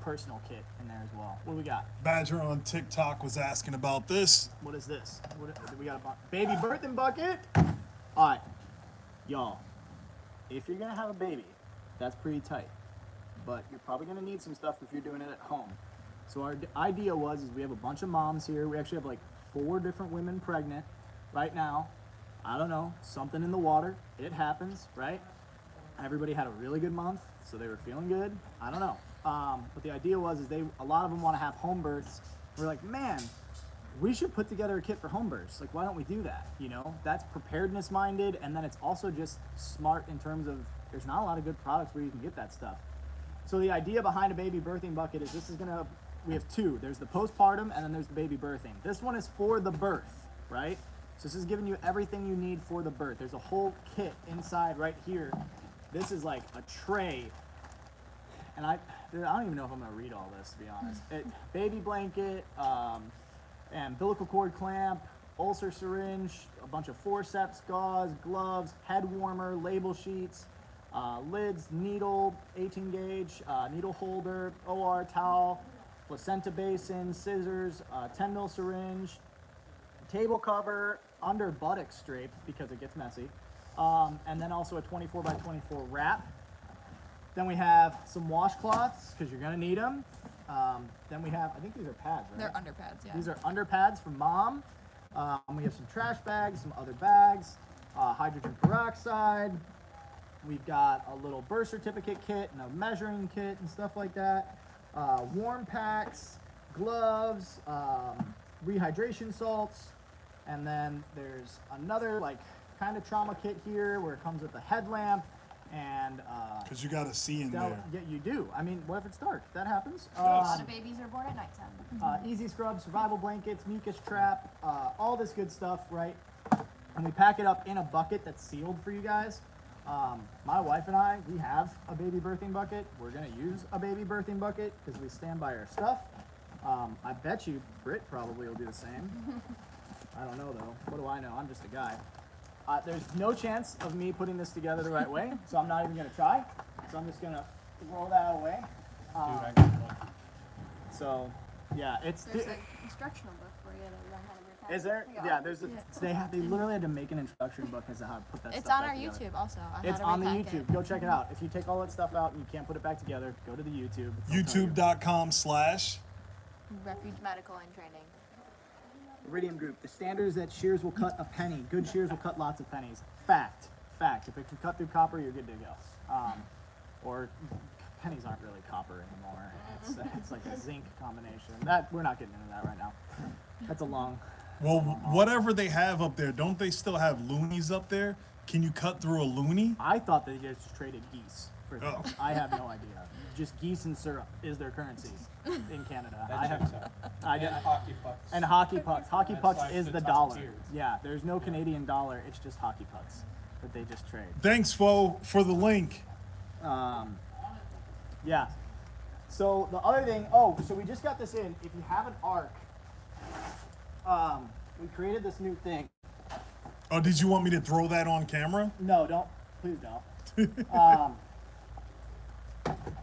personal kit in there as well. What do we got? Badger on TikTok was asking about this. What is this? We got a baby birthing bucket. All right, y'all. If you're gonna have a baby, that's pretty tight. But you're probably gonna need some stuff if you're doing it at home. So our idea is we have a bunch of moms here. We actually have like 4 different women pregnant right now. I don't know, something in the water. It happens, right? Everybody had a really good month, so they were feeling good. I don't know. But the idea is a lot of them want to have home births. We're like, man, we should put together a kit for home births. Like, why don't we do that? You know, that's preparedness minded, and then it's also just smart in terms of there's not a lot of good products where you can get that stuff. So the idea behind a baby birthing bucket is we have 2. There's the postpartum, and then there's the baby birthing. This one is for the birth, right? So this is giving you everything you need for the birth. There's a whole kit inside right here. This is like a tray. And I don't even know if I'm gonna read all this, to be honest. Baby blanket, umbilical cord clamp, ulcer syringe, a bunch of forceps, gauze, gloves, head warmer, label sheets, lids, needle, 18 gauge, needle holder, OR towel, placenta basin, scissors, 10 mil syringe, table cover, under buttock strape because it gets messy, and then also a 24 by 24 wrap. Then we have some washcloths because you're gonna need them. Then we have, I think these are pads, right? They're underpads, yeah. These are underpads for mom. We have some trash bags, some other bags, hydrogen peroxide. We've got a little birth certificate kit and a measuring kit and stuff like that. Warm packs, gloves, rehydration salts, and then there's another like kind of trauma kit here where it comes with a headlamp and Because you got to see in there. yeah, you do. I mean, what if it's dark? That happens. A lot of babies are born at nighttime. Easy scrub, survival blankets, mucus trap, all this good stuff, right? And we pack it up in a bucket that's sealed for you guys. My wife and I, we have a baby birthing bucket. We're gonna use a baby birthing bucket because we stand by our stuff. I bet you Britt probably will do the same. I don't know though. What do I know? I'm just a guy. There's no chance of me putting this together the right way, so I'm not even gonna try. So I'm just gonna roll that away. So, yeah, it's. There's an instructional book for you to learn how to repack. Is there? Yeah. Yeah, there's. They literally had to make an instruction book as to how to put that It's stuff on back our together. YouTube also. It's how to on the repack YouTube. it. Go check it out. If you take all that stuff out and you can't put it back together, go to the YouTube. YouTube.com/ Refuge Medical and Training. Iridium Group. The standard is that shears will cut a penny. Good shears will cut lots of pennies. Fact. If it can cut through copper, you're good to go. Or pennies aren't really copper anymore. It's like a zinc combination. We're not getting into that right now. That's a long. Well, whatever they have up there, don't they still have loonies up there? Can you cut through a loony? I thought they just traded geese for things. Oh. I have no idea. Just geese and syrup is their currency in Canada. That checks out. And hockey pucks. And hockey pucks. Hockey That's pucks like is the the top dollar. tier. Yeah, there's no Canadian dollar. It's just hockey pucks that they just trade. Thanks, Fo, for the link. Yeah. So the other thing, so we just got this in. If you have an arc, we created this new thing. Oh, did you want me to throw that on camera? No, don't. Please don't.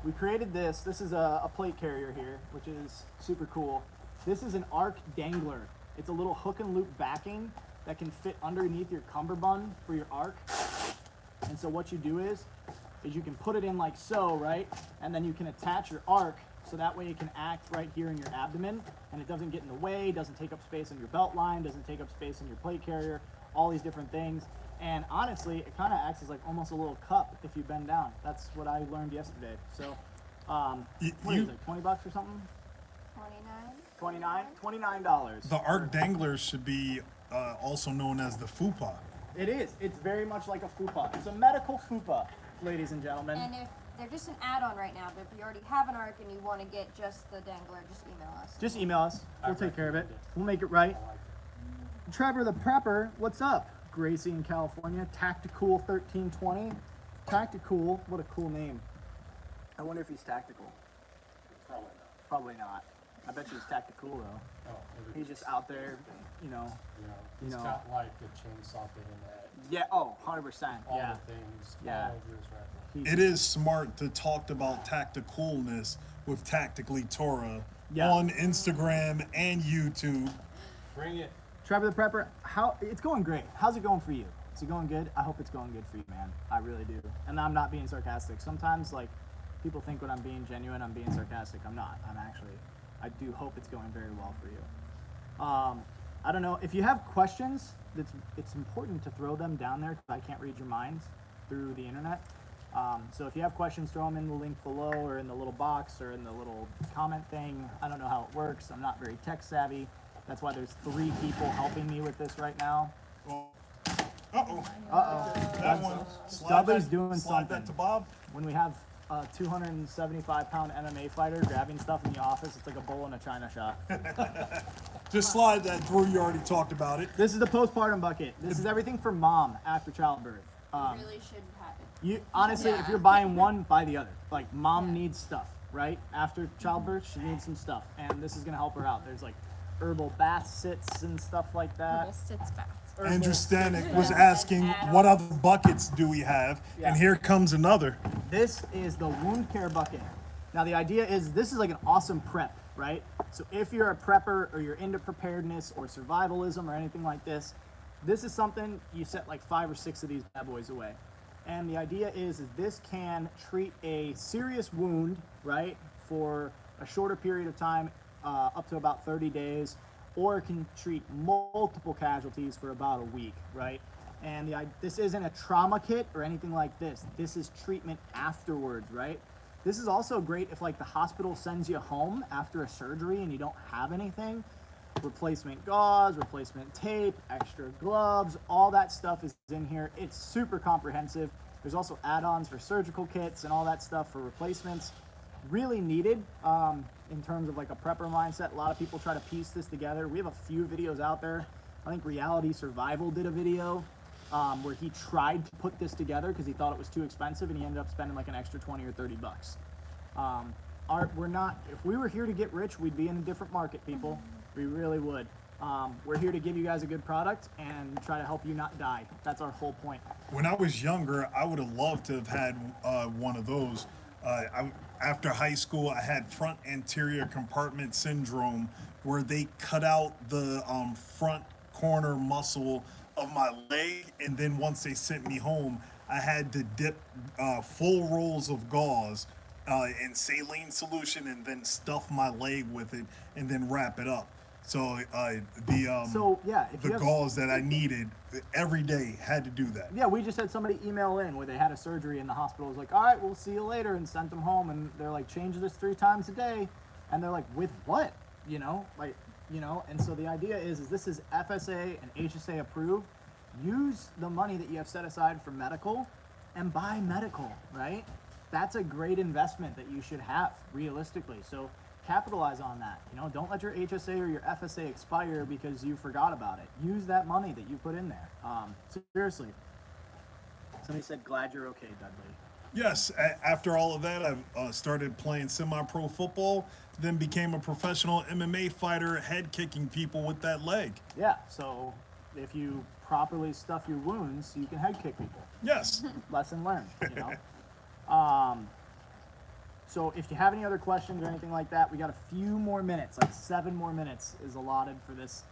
We created this. This is a plate carrier here, which is super cool. This is an arc dangler. It's a little hook and loop backing that can fit underneath your cummerbund for your arc. And so what you do is you can put it in like so, right? And then you can attach your arc so that way it can act right here in your abdomen and it doesn't get in the way, doesn't take up space on your belt line, doesn't take up space on your plate carrier, all these different things. And honestly, it kind of acts as like almost a little cup if you bend down. That's what I learned yesterday. So, what is it, 20 bucks or something? 29. $29? The arc danglers should be also known as the fupa. It is. It's very much like a fupa. It's a medical fupa, ladies and gentlemen. And if they're just an add-on right now, but if you already have an arc and you want to get just the dangler, just email us. Just email us. We'll take care of it. We'll make it right. Trevor the Prepper, what's up? Gracie in California. Tactical 1320. Tactical, what a cool name. I wonder if he's tactical. Probably not. I bet you he's tactical though. Oh, He's just out there, you know. he's know. got like a chainsaw bayonet, Yeah. Oh, 100%. all Yeah. the things Yeah. all over his rifle. He's It is smart to talk about tacticalness with Tactically Torah Yeah. on Instagram and YouTube. Bring it. Trevor the Prepper. It's going great. How's it going for you? Is it going good? I hope it's going good for you, man. I really do. And I'm not being sarcastic. Sometimes, like, people think when I'm being genuine, I'm being sarcastic. I'm not. I do hope it's going very well for you. I don't know. If you have questions, it's important to throw them down there because I can't read your minds through the internet. So if you have questions, throw them in the link below or in the little box or in the little comment thing. I don't know how it works. I'm not very tech savvy. That's why there's 3 people helping me with this right now. Uh-oh. That one. Dudley's doing slide something. that to Bob. When we have a 275-pound MMA fighter grabbing stuff in the office, it's like a bull in a china shop. Just slide that through. You already talked about it. This is the postpartum bucket. This is everything for mom after childbirth. Really should happen. You honestly, if you're buying one, buy the other. Like mom needs stuff, right? After childbirth, she needs some stuff, and this is gonna help her out. There's like herbal bath sits and stuff like that. Sits back. Andrew Stanek was asking, what other buckets do we have? Yeah. And here comes another. This is the wound care bucket. Now the idea is this is like an awesome prep, right? So if you're a prepper or you're into preparedness or survivalism or anything like this, this is something you set like 5 or 6 of these bad boys away. And the idea is this can treat a serious wound, right, for a shorter period of time, up to about 30 days, or it can treat multiple casualties for about a week, right? And this isn't a trauma kit or anything like this. This is treatment afterwards, right? This is also great if like the hospital sends you home after a surgery and you don't have anything. Replacement gauze, replacement tape, extra gloves, all that stuff is in here. It's super comprehensive. There's also add-ons for surgical kits and all that stuff for replacements. Really needed in terms of like a prepper mindset. A lot of people try to piece this together. We have a few videos out there. I think Reality Survival did a video where he tried to put this together because he thought it was too expensive and he ended up spending like an extra 20 or 30 bucks. We're not, if we were here to get rich, we'd be in a different market, people. We really would. We're here to give you guys a good product and try to help you not die. That's our whole point. When I was younger, I would have loved to have had one of those. After high school, I had front anterior compartment syndrome where they cut out the front corner muscle of my leg, and then once they sent me home, I had to dip full rolls of gauze in saline solution and then stuff my leg with it and then wrap it up. So the gauze that I needed every day had to do that. Yeah, we just had somebody email in where they had a surgery and the hospital was like, all right, we'll see you later, and sent them home, and they're like, change this 3 times a day, and they're like, with what? And so the idea is this is FSA and HSA approved. Use the money that you have set aside for medical and buy medical, right? That's a great investment that you should have realistically. So capitalize on that. Don't let your HSA or your FSA expire because you forgot about it. Use that money that you put in there. Seriously. Somebody said, glad you're okay, Dudley. Yes, after all of that, I started playing semi-pro football, then became a professional MMA fighter, head kicking people with that leg. Yeah, so if you properly stuff your wounds, you can head kick people. Yes. Lesson learned, So if you have any other questions or anything like that, we got a few more minutes, like 7 more minutes is allotted for this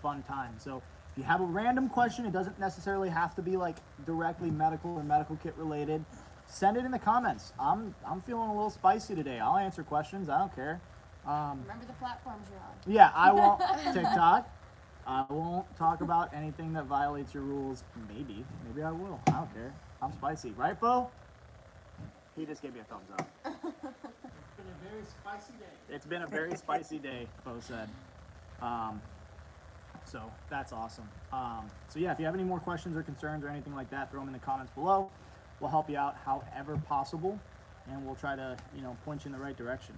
fun time. So if you have a random question, it doesn't necessarily have to be like directly medical or medical kit related. Send it in the comments. I'm feeling a little spicy today. I'll answer questions. I don't care. Remember the platforms you're on. Yeah, I won't TikTok. I won't talk about anything that violates your rules. Maybe I will. I don't care. I'm spicy, right, Bo? He just gave me a thumbs up. It's been a very spicy day. It's been a very spicy day, Bo said. So that's awesome. So yeah, if you have any more questions or concerns or anything like that, throw them in the comments below. We'll help you out however possible, and we'll try to, point you in the right direction.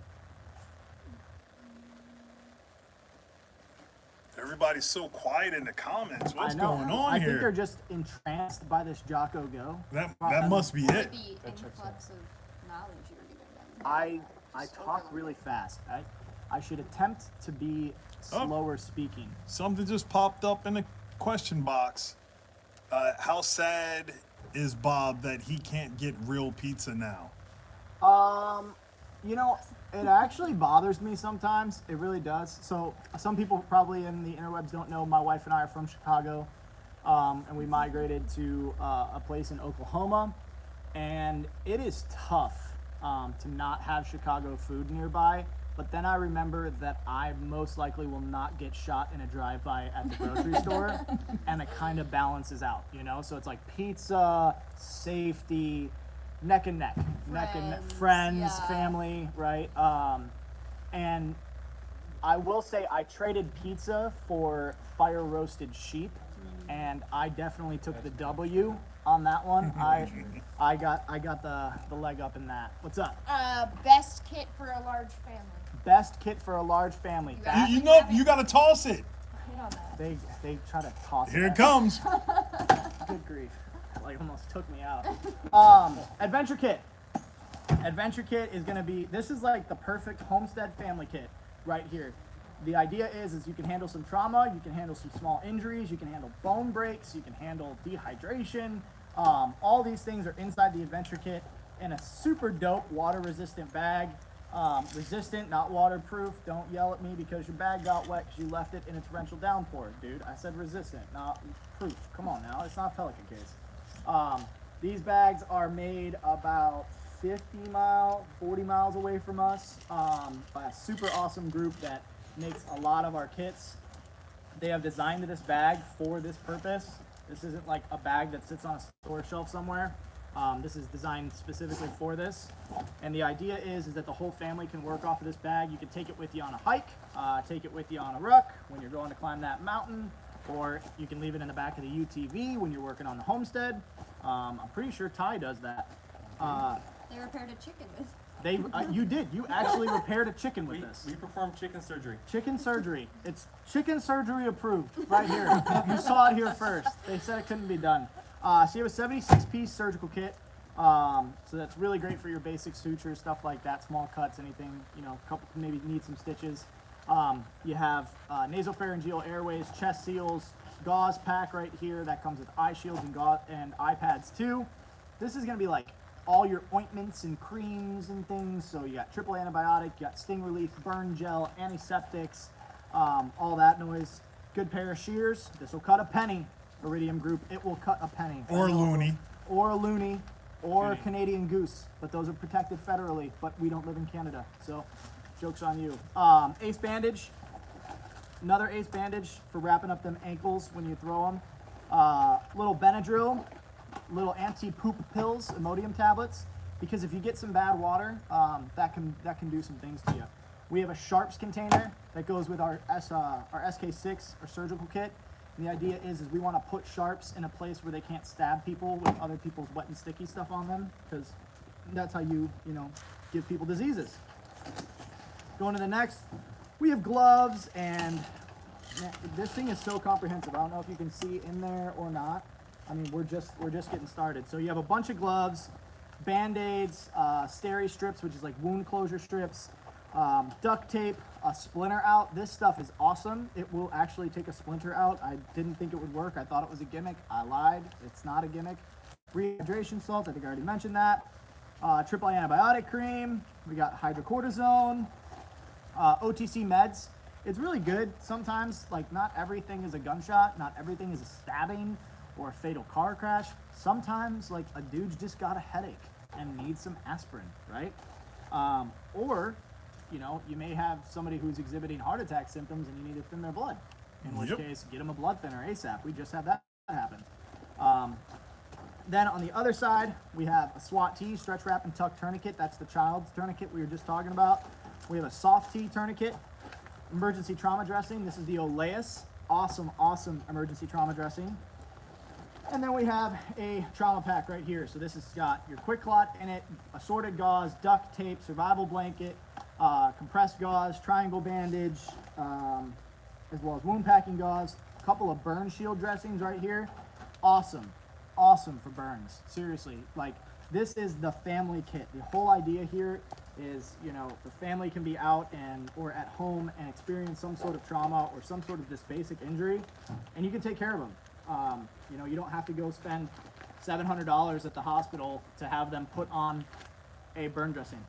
Everybody's so quiet in the comments. What's I know. going on I here? think they're just entranced by this Jocko Go. That must be it. The influx of knowledge you were giving them. I talk really fast. I should attempt to be slower speaking. Something just popped up in the question box. How sad is Bob that he can't get real pizza now? You know, it actually bothers me sometimes. It really does. So some people probably in the interwebs don't know my wife and I are from Chicago, and we migrated to a place in Oklahoma, and it is tough to not have Chicago food nearby. But then I remember that I most likely will not get shot in a drive-by at the grocery store, and it kind of balances out, you know? So it's like pizza, safety, neck and neck, friends, yeah. family, right? And I will say I traded pizza for fire roasted sheep, and I definitely took the W on that one. I got the leg up in that. What's up? Best kit for a large family. Best kit for a large family. That, You know, you got to toss it. Hit on that. they try to toss Here it. it comes. Good grief. Like almost took me out. Adventure kit. Adventure kit is gonna be, this is like the perfect homestead family kit right here. The idea is you can handle some trauma, you can handle some small injuries, you can handle bone breaks, you can handle dehydration. All these things are inside the adventure kit in a super dope water resistant bag. Resistant, not waterproof. Don't yell at me because your bag got wet because you left it in a torrential downpour, dude. I said resistant, not proof. Come on now, it's not a Pelican case. These bags are made about 40 miles away from us by a super awesome group that makes a lot of our kits. They have designed this bag for this purpose. This isn't like a bag that sits on a store shelf somewhere. This is designed specifically for this. And the idea is that the whole family can work off of this bag. You can take it with you on a hike, take it with you on a ruck when you're going to climb that mountain, or you can leave it in the back of the UTV when you're working on the homestead. I'm pretty sure Ty does that. They repaired a chicken with. You actually repaired a chicken with this. We perform chicken surgery. Chicken surgery. It's chicken surgery approved right here. You saw it here first. They said it couldn't be done. So you have a 76-piece surgical kit. So that's really great for your basic sutures, stuff like that, small cuts, anything, you know, couple maybe need some stitches. You have nasopharyngeal airways, chest seals, gauze pack right here that comes with eye shields and eye pads too. This is going to be like all your ointments and creams and things. So you got triple antibiotic, you got sting relief, burn gel, antiseptics, all that noise. Good pair of shears. This will cut a penny. Iridium Group, it will cut a penny. Or a loony. Or a loony. Or a Canadian goose. But those are protected federally, but we don't live in Canada. So, joke's on you. Ace bandage. Another ace bandage for wrapping up them ankles when you throw them. Little Benadryl. Little anti-poop pills, Imodium tablets. Because if you get some bad water, that can do some things to you. We have a sharps container that goes with our SK6, our surgical kit. And the idea is we want to put sharps in a place where they can't stab people with other people's wet and sticky stuff on them, because that's how you give people diseases. Going to the next, we have gloves, and man, this thing is so comprehensive. I don't know if you can see in there or not. I mean, we're just getting started. So you have a bunch of gloves, Band-Aids, steri strips, which is like wound closure strips, duct tape, a splinter out. This stuff is awesome. It will actually take a splinter out. I didn't think it would work. I thought it was a gimmick. I lied. It's not a gimmick. Rehydration salts, I think I already mentioned that. Triple antibiotic cream. We got hydrocortisone. OTC meds. It's really good. Sometimes, like, not everything is a gunshot. Not everything is a stabbing or a fatal car crash. Sometimes, like, a dude's just got a headache and needs some aspirin, right? Or you may have somebody who's exhibiting heart attack symptoms and you need to thin their blood. In which case, get them a blood thinner ASAP. We just had that happen. Then on the other side, we have a SWAT T, stretch wrap and tuck tourniquet. That's the child's tourniquet we were just talking about. We have a soft T tourniquet, emergency trauma dressing. This is the Oleus. Awesome, awesome emergency trauma dressing. And then we have a trauma pack right here. So this has got your quick clot in it, assorted gauze, duct tape, survival blanket, compressed gauze, triangle bandage, as well as wound packing gauze, a couple of burn shield dressings right here. Awesome, awesome for burns. Seriously, like this is the family kit. The whole idea here is, you know, the family can be out and or at home and experience some sort of trauma or some sort of just basic injury, and you can take care of them. You know, you don't have to go spend $700 at the hospital to have them put on a burn dressing,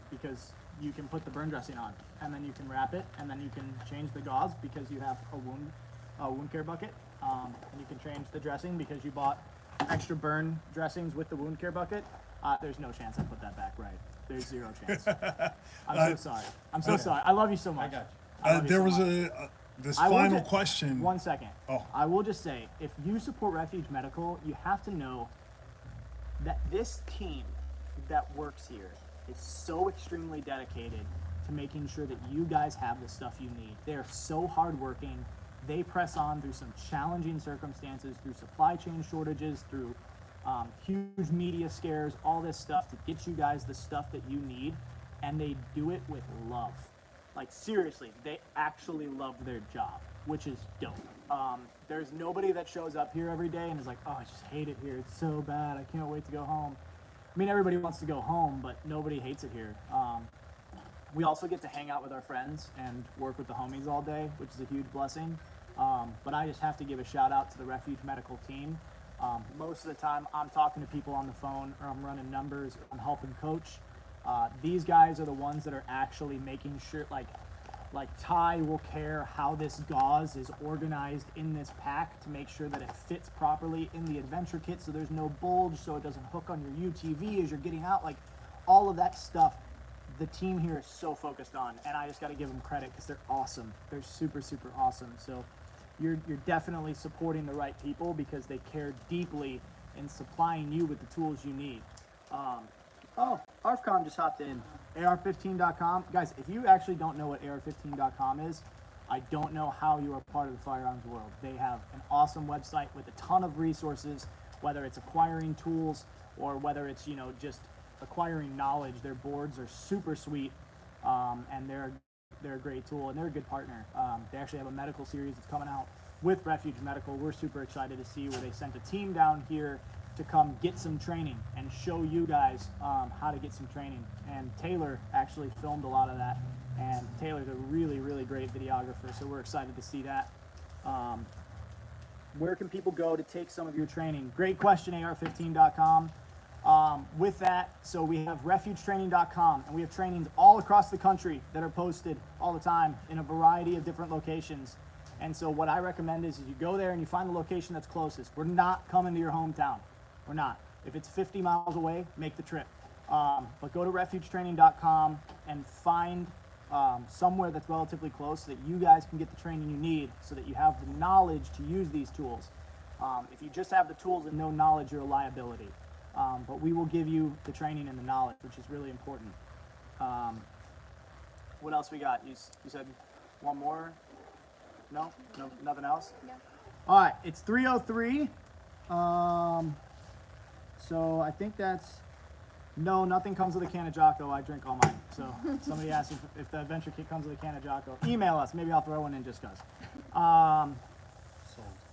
because you can put the burn dressing on, and then you can wrap it, and then you can change the gauze because you have a wound care bucket, and you can change the dressing because you bought extra burn dressings with the wound care bucket. There's no chance I put that back right. There's zero chance. I'm so sorry. I'm so sorry. I love you so much. got you. I love you There so was much. this I will final ju- question. 1 second. Oh. I will just say, if you support Refuge Medical, you have to know that this team that works here is so extremely dedicated to making sure that you guys have the stuff you need. They're so hardworking. They press on through some challenging circumstances, through supply chain shortages, through huge media scares, all this stuff to get you guys the stuff that you need, and they do it with love. Like, seriously, they actually love their job, which is dope. There's nobody that shows up here every day and is like, oh, I just hate it here. It's so bad. I can't wait to go home. I mean, everybody wants to go home, but nobody hates it here. We also get to hang out with our friends and work with the homies all day, which is a huge blessing. But I just have to give a shout out to the Refuge Medical team. Most of the time, I'm talking to people on the phone, or I'm running numbers, or I'm helping coach. These guys are the ones that are actually making sure, like Ty will care how this gauze is organized in this pack to make sure that it fits properly in the adventure kit, so there's no bulge, so it doesn't hook on your UTV as you're getting out. Like, all of that stuff, the team here is so focused on, and I just got to give them credit because they're awesome. They're super, super awesome. So you're definitely supporting the right people because they care deeply in supplying you with the tools you need. Oh, ARFCOM just hopped in. AR15.com. Guys, if you actually don't know what AR15.com is, I don't know how you are part of the firearms world. They have an awesome website with a ton of resources, whether it's acquiring tools or whether it's, you know, just acquiring knowledge. Their boards are super sweet, and they're a great tool, and they're a good partner. They actually have a medical series that's coming out with Refuge Medical. We're super excited to see where they sent a team down here to come get some training and show you guys how to get some training. And Taylor actually filmed a lot of that, and Taylor's a really, really great videographer, so we're excited to see that. Where can people go to take some of your training? Great question, AR15.com. With that, so we have refugetraining.com, and we have trainings all across the country that are posted all the time in a variety of different locations. And so what I recommend is you go there and you find the location that's closest. We're not coming to your hometown. We're not. If it's 50 miles away, make the trip. But go to refugetraining.com and find somewhere that's relatively close so that you guys can get the training you need so that you have the knowledge to use these tools. If you just have the tools and no knowledge, you're a liability. But we will give you the training and the knowledge, which is really important. What else we got? You said one more? No, nothing else? No. All right, it's 3:03. So I think that's, no, nothing comes with a can of Jocko. I drink all mine. So somebody asked if the adventure kit comes with a can of Jocko. Email us. Maybe I'll throw one in just because.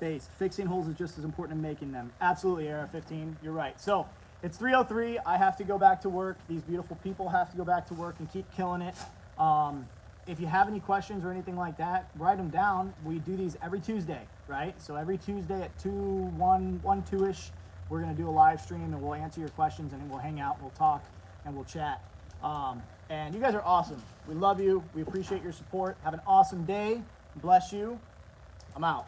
Base. Fixing holes is just as important as making them. Absolutely, AR-15. You're right. So it's 3:03. I have to go back to work. These beautiful people have to go back to work and keep killing it. If you have any questions or anything like that, write them down. We do these every Tuesday, right? So every Tuesday at 2-ish, we're going to do a live stream and we'll answer your questions and then we'll hang out, and we'll talk, and we'll chat. And you guys are awesome. We love you. We appreciate your support. Have an awesome day. Bless you. I'm out.